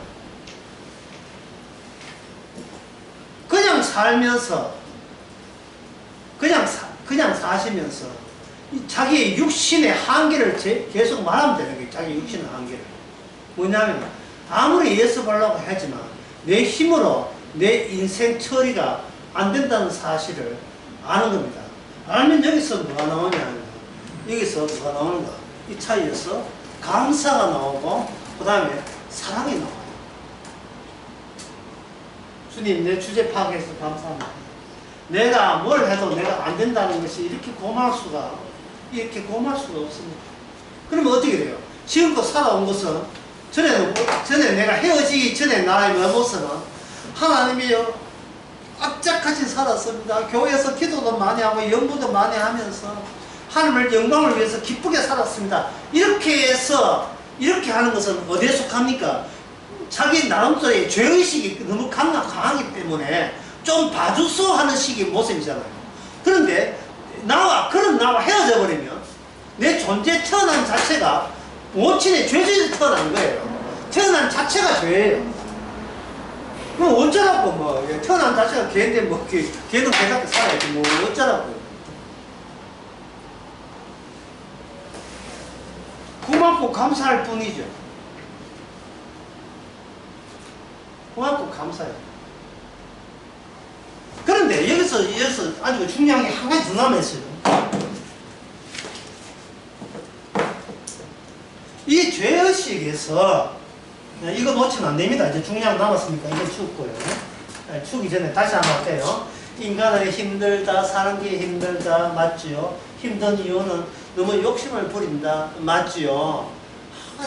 그냥 살면서 그냥 사시면서 자기의 육신의 한계를 계속 말하면 되는 거예요. 자기 육신의 한계를. 뭐냐면 아무리 예수 보려고 하지만 내 힘으로 내 인생 처리가 안 된다는 사실을 아는 겁니다. 알면 여기서 뭐가 나오냐? 여기서 뭐가 나오는가? 이 차이에서 감사가 나오고 그 다음에 사랑이 나와요. 주님 내 주제 파악해서 감사합니다. 내가 뭘 해도 내가 안 된다는 것이 이렇게 고마울 수가 없습니다. 그러면 어떻게 돼요? 지금껏 살아온 것은 전에 내가 헤어지기 전에 나의 모습은 하나님이요 악착같이 살았습니다. 교회에서 기도도 많이 하고 연구도 많이 하면서 하나님의 영광을 위해서 기쁘게 살았습니다. 이렇게 해서 이렇게 하는 것은 어디에 속합니까? 자기 나름대로의 죄의식이 너무 강하기 때문에 좀 봐주소 하는 식의 모습이잖아요. 그런데 그런 나와 헤어져 버리면 내 존재 태어난 자체가 모친의 죄에서 태어난 거예요. 태어난 자체가 죄예요. 그럼 어쩌라고 뭐 태어난 자체가 개인데 뭐 걔는 개답게 살아야지 뭐 어쩌라고. 고맙고 감사할 뿐이죠. 고맙고 감사해요. 그런데 여기서 아주 중요한 게 한 가지 더 남아있어요. 이 죄의식에서 이거 놓치면 안 됩니다. 이제 중요한 거 남았으니까 이거 죽고요. 죽기 전에 다시 한번 할게요. 인간은 힘들다, 사는 게 힘들다, 맞지요? 힘든 이유는 너무 욕심을 부린다, 맞지요?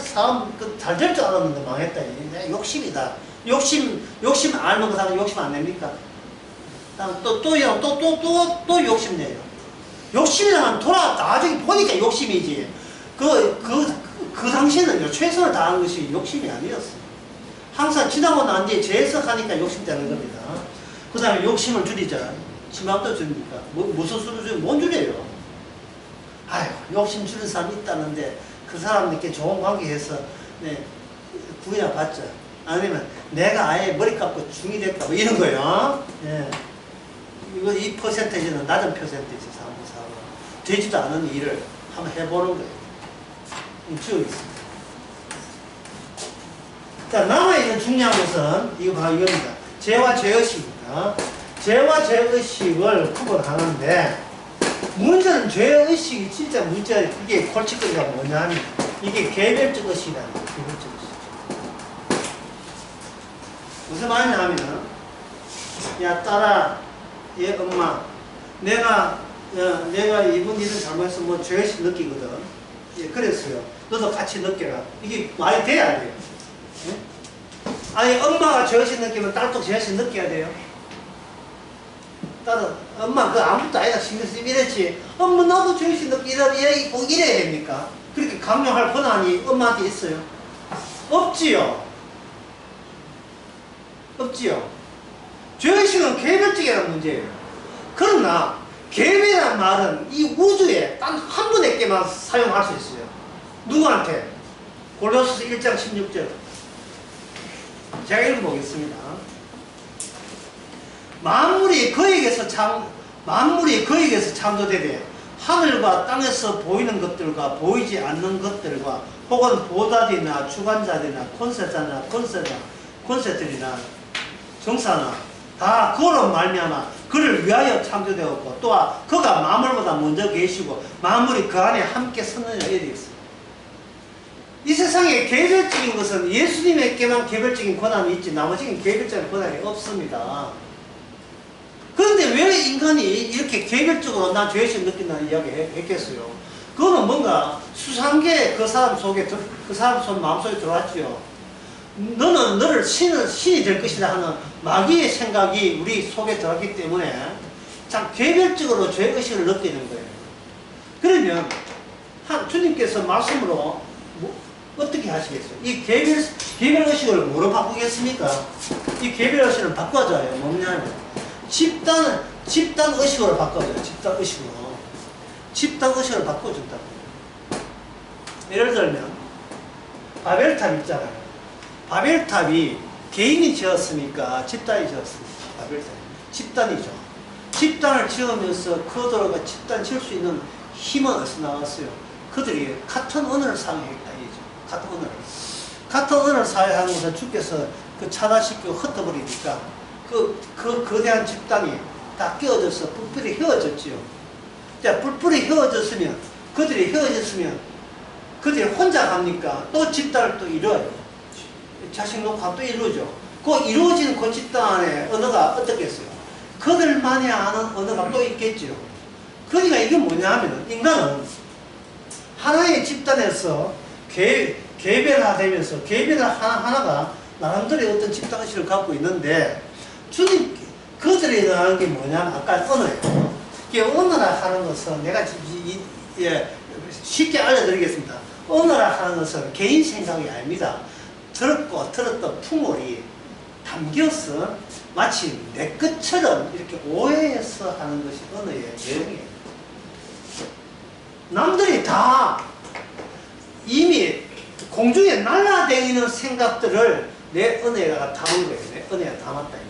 사람 잘 될 줄 알았는데 망했다. 욕심이다. 욕심 알면 그 사람 욕심 안 냅니까? 또 욕심내요. 욕심이라면 나중에 보니까 욕심이지. 그 당시에는요, 최선을 다한 것이 욕심이 아니었어요. 항상 지나고 난 뒤에 재해석하니까 욕심되는 겁니다. 그 다음에 욕심을 줄이자. 지맘도 줄입니까? 무슨 수를 줄이면 못 줄여요. 아유, 욕심 줄인 사람 있다는데 그 사람들께 좋은 관계해서 네, 구이나 받자. 아니면 내가 아예 머리 깎고 중이 됐다. 뭐 이런 거요. 예. 이 퍼센테이지는 낮은 퍼센테이지 사고 되지도 않은 일을 한번 해보는 거예요. 지옥이 있습니다. 자, 남아있는 중요한 것은 이거 바로 이겁니다. 죄와 죄의식입니다. 죄와 죄의식을 구분하는데 문제는 죄의식이 진짜 문제, 이게 골칫거리가 뭐냐면 이게 개별적 의식이라는 거예요. 개별적 의식. 무슨 말이냐면 야 딸아, 얘 엄마, 내가 이번 일을 잘못해서 뭐 죄의식 느끼거든. 예, 그랬어요. 너도 같이 느껴라. 이게 말이 돼야 돼요. 예? 아니 엄마가 죄의식 느끼면 딸도 죄의식 느껴야 돼요. 딸은 엄마 그 아무것도 아니다 신경 쓰지 이랬지. 엄마 나도 죄의식 느끼라 꼭 이래야 됩니까? 그렇게 강요할 권한이 엄마한테 있어요? 없지요. 없지요. 죄의식은 개별적이라는 문제예요. 그러나 개별이라는 말은 이 우주에 단 한 분에게만 사용할 수 있어요. 누구한테? 골로새서 1장 16절. 제가 읽어보겠습니다. 만물이 그에게서 창조되되 하늘과 땅에서 보이는 것들과 보이지 않는 것들과 혹은 보다리나 주관자들이나 콘셉트들이나 정사나 다 그로 말미암아 그를 위하여 창조되었고 또한 그가 만물보다 먼저 계시고 만물이 그 안에 함께 서느니라 이렇게 있어요. 이 세상에 개별적인 것은 예수님에게만 개별적인 권한이 있지 나머지는 개별적인 권한이 없습니다. 그런데 왜 인간이 이렇게 개별적으로 난 죄의식 느낀다는 이야기 했겠어요? 그거는 뭔가 수상계 그 사람 속에 그 사람 마음속에 들어왔지요. 너는 너를 신이 될 것이다 하는 마귀의 생각이 우리 속에 들어왔기 때문에 참 개별적으로 죄의식을 느끼는 거예요. 그러면 주님께서 말씀으로 어떻게 하시겠어요? 이 개별의식을 뭐로 바꾸겠습니까? 이 개별의식을 바꿔줘요. 뭐냐면 집단의식으로 바꿔줘요. 집단의식으로 바꿔준다고. 예를 들면 바벨탑 있잖아요. 바벨탑이 개인이 지었으니까 집단이 지었습니다. 바벨탑이 집단이죠. 집단을 지으면서 그들과 집단 지을 수 있는 힘은 어디서 나왔어요? 그들이 같은 언어를 사용했다 이죠. 같은 언어를 사용하는 것을 주께서 그 차단시키고 흩어버리니까 그 거대한 집단이 다 끼어져서 뿔뿔이 휘어졌지요. 자, 뿔뿔이 휘어졌으면 그들이 혼자 갑니까? 또 집단을 또 이루어요. 자식 놓고 또 이루어져. 그 이루어진 그 집단의 언어가 어떻겠어요? 그들만이 아는 언어가 또 있겠죠. 그러니까 이게 뭐냐면 인간은 하나의 집단에서 개별화되면서 개별 하나가 나름대로 어떤 집단의식을 갖고 있는데 주님 그들이 나는 게 뭐냐면 아까 언어예요. 이게 언어라 하는 것은 내가 쉽게 알려드리겠습니다. 언어라 하는 것은 개인 생각이 아닙니다. 들었던 풍월이 담겨서 마치 내 것처럼 이렇게 오해해서 하는 것이 언어의 내용이에요. 남들이 다 이미 공중에 날아다니는 생각들을 내 언어에다가 담은 거예요. 내 언어에 담았다.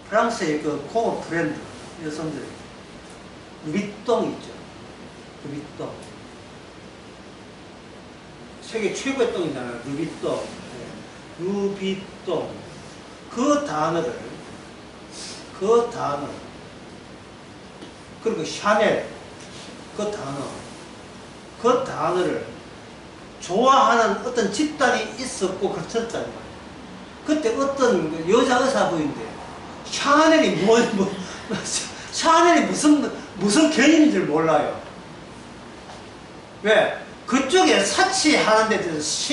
프랑스의 그 코어 브랜드 여성들 루비똥 있죠. 루비똥 세계 최고의 똥이잖아요. 루비똥 루비똥 그 단어 그리고 샤넬 그 단어를 좋아하는 어떤 집단이 있었고 그렇었다는 거예요. 그때 어떤 여자 의사부인데 샤넬이 샤넬이 무슨 개념인지 몰라요. 왜? 그쪽에 사치하는 데 대해서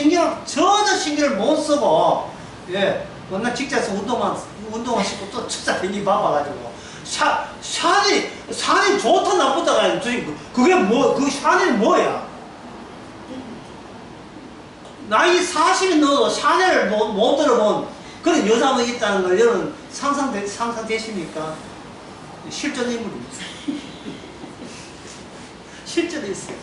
전혀 신경을 못 쓰고, 예, 맨날 직장에서 운동만 시고 또 찾아다니 바빠가지고, 샤넬이 좋다 나쁘다가, 그게 뭐, 그 샤넬이 뭐야? 나이 40이 넘어도 샤넬을 못 들어본 그런 여자분이 있다는 걸 여러분 상상되십니까? 실존 인물입니다. 실존에 있어요.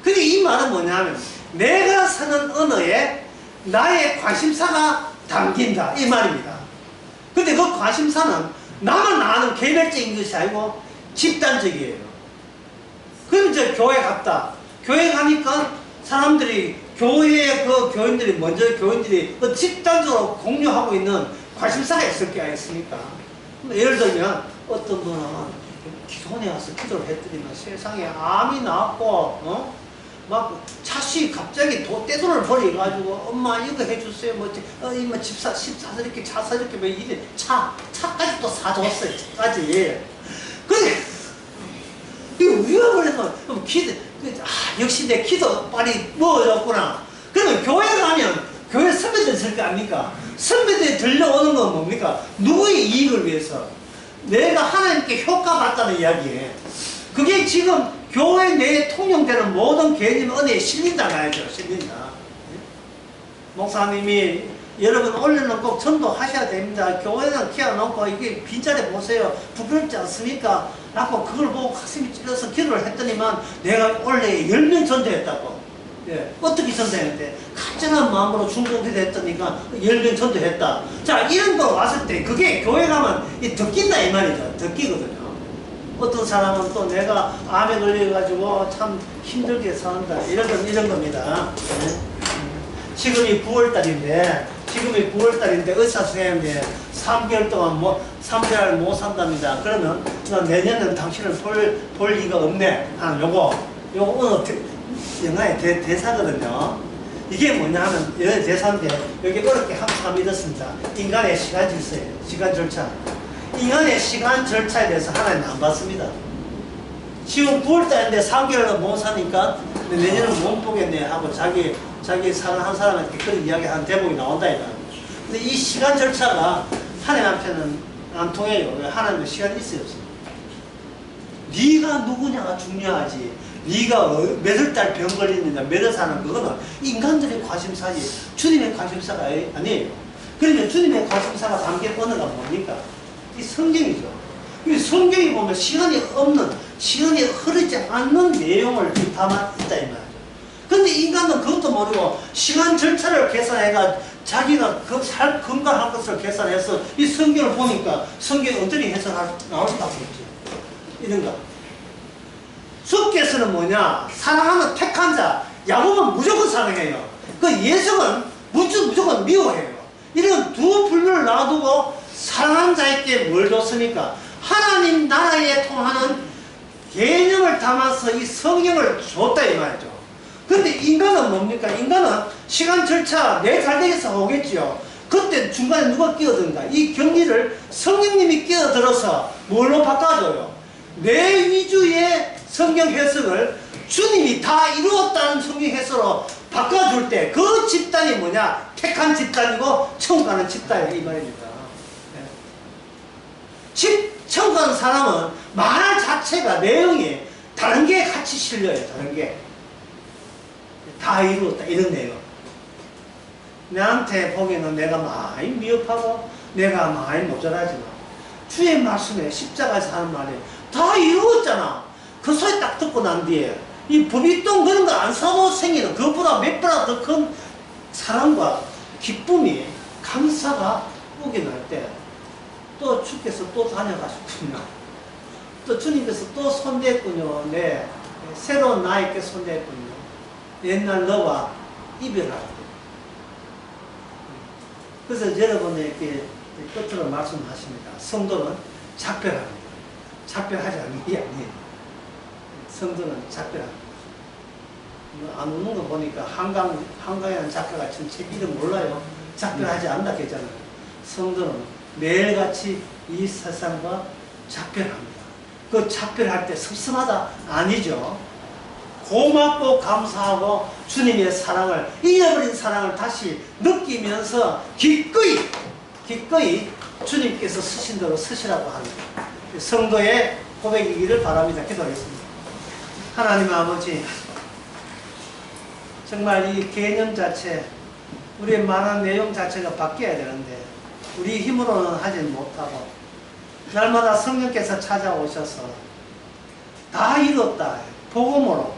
근데 이 말은 뭐냐면 내가 쓰는 언어에 나의 관심사가 담긴다 이 말입니다. 근데 그 관심사는 나만 아는 개별적인 것이 아니고 집단적이에요. 그럼 이제 교회 갔다. 교회 가니까 사람들이 교회의 그 교인들이 그 집단적으로 공유하고 있는 관심사가 있을 게 아니겠습니까? 예를 들면 어떤 분은 기도원에 와서 기도를 했더니만 세상에 암이 나왔고 막 차씨 갑자기 떼돈을 벌여가지고 엄마 이거 해주세요 이마 집 사서 이렇게 차 사 이렇게 뭐 이래 차까지 또 사줬어요. 차까지. 근데 우리가 그래서 역시 내 기도 빨리 먹어졌구나. 그러면 교회 가면 교회 선배들 있을 거 아닙니까? 선배들이 들려오는 건 뭡니까? 누구의 이익을 위해서? 내가 하나님께 효과 받다는 이야기에 그게 지금 교회 내에 통용되는 모든 개념 은혜에 실린다 말이죠. 실린다. 목사님이 여러분 올해는 꼭 전도하셔야 됩니다. 교회는 키워놓고 이게 빈자리 보세요. 부끄럽지 않습니까? 라고 그걸 보고 가슴이 찔러서 기도를 했더니만 내가 원래 10명 전도했다고. 예. 어떻게 전도했는데 간절한 마음으로 중보기도 했더니까 10명 전도했다. 자, 이런 거 왔을 때 그게 교회 가면 듣긴다 이 말이죠. 듣기거든요. 어떤 사람은 또 내가 암에 걸려가지고 참 힘들게 산다. 이런 겁니다. 네. 지금이 9월달인데 의사 선생님이 3개월 동안 3개월 못 산답니다. 그러면 내년은 당신을 볼 리가 없네. 요거 어느 영화의 대사거든요. 이게 뭐냐 하면 영화의 대사인데 여기 어렵게 함축하면 이렇습니다. 인간의 시간 질서예요. 시간 절차. 인간의 시간 절차에 대해서 하나님 안 봤습니다. 지금 9월달인데 3개월을 못 사니까 내년은 못 보겠네 하고 자기 사랑한 사람한테 그런 이야기하는 대목이 나온다 이거. 근데 이 시간 절차가 하나님한테는 안 통해요. 하나님은 시간이 있어요 없어요? 네가 누구냐가 중요하지. 네가 몇월 달 병 걸리느냐 몇월 사는 그거는 인간들의 관심사지 주님의 관심사가 아니에요. 그러면 주님의 관심사가 담긴 언어가 뭡니까? 이 성경이죠. 이 성경이 보면 시간이 흐르지 않는 내용을 담아있다 이 말이죠. 근데 인간은 그것도 모르고 시간 절차를 계산해가 자기가 건강할 것을 계산해서 이 성경을 보니까 성경이 어떻게 나올 수밖에 없죠. 이런가. 주께서는 뭐냐? 사랑하는 택한 자, 야곱은 무조건 사랑해요. 그 예수는 무조건 미워해요. 이런 두 분류를 놔두고 사랑하는 자에게 뭘 줬습니까? 하나님 나라에 통하는 개념을 담아서 이 성경을 줬다 이 말이죠. 근데 인간은 뭡니까? 인간은 시간 절차 내 잘되겠어 오겠지요. 그때 중간에 누가 끼어든가? 이 경기를 성령님이 끼어들어서 뭘로 바꿔줘요? 내 위주의 성경 해석을 주님이 다 이루었다는 성경 해석으로 바꿔줄 때 그 집단이 뭐냐? 택한 집단이고 천국 가는 집단이에요 이 말입니다. 천국 가는 사람은 말 자체가 내용이 다른 게 같이 실려요. 다른 게 다 이루었다 이런 내용. 내한테 보기에는 내가 많이 미흡하고 내가 많이 모자라지만 주의 말씀에 십자가에서 하는 말이 다 이루었잖아. 그 소리 딱 듣고 난 뒤에 이 부비똥 그런 거 안 사도 생기는 그것보다 몇 배나 더 큰 사랑과 기쁨이 감사가 오게 날 때 또 주께서 또 다녀가셨군요. 또 주님께서 또 손댔군요. 네, 새로운 나에게 손댔군요. 옛날 너와 이별하고. 그래서 여러분에게 끝으로 말씀하십니다. 성도는 작별합니다. 작별하지 않는 게 아니에요. 성도는 작별합니다. 안 웃는 거 보니까 한강이라는 작가가 전 책 이름 몰라요. 작별하지 않는다 했잖아요. 성도는 매일같이 이 세상과 작별합니다. 그 작별할 때 섭섭하다? 아니죠. 고맙고 감사하고 주님의 사랑을, 잃어버린 사랑을 다시 느끼면서 기꺼이 주님께서 쓰신 대로 쓰시라고 하는 성도의 고백이기를 바랍니다. 기도하겠습니다. 하나님 아버지, 정말 이 개념 자체, 우리의 말하는 내용 자체가 바뀌어야 되는데 우리 힘으로는 하지 못하고 날마다 성령께서 찾아오셔서 다 이뤘다, 복음으로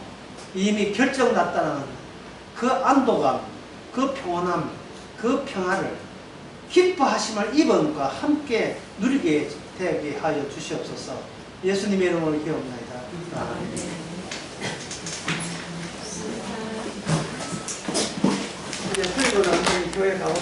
이미 결정났다는 그 안도감, 그 평온함, 그 평화를 기뻐하심을 이번과 함께 누리게 되게 하여 주시옵소서. 예수님의 이름으로 기도합니다. 이제 토요일은 교회 가고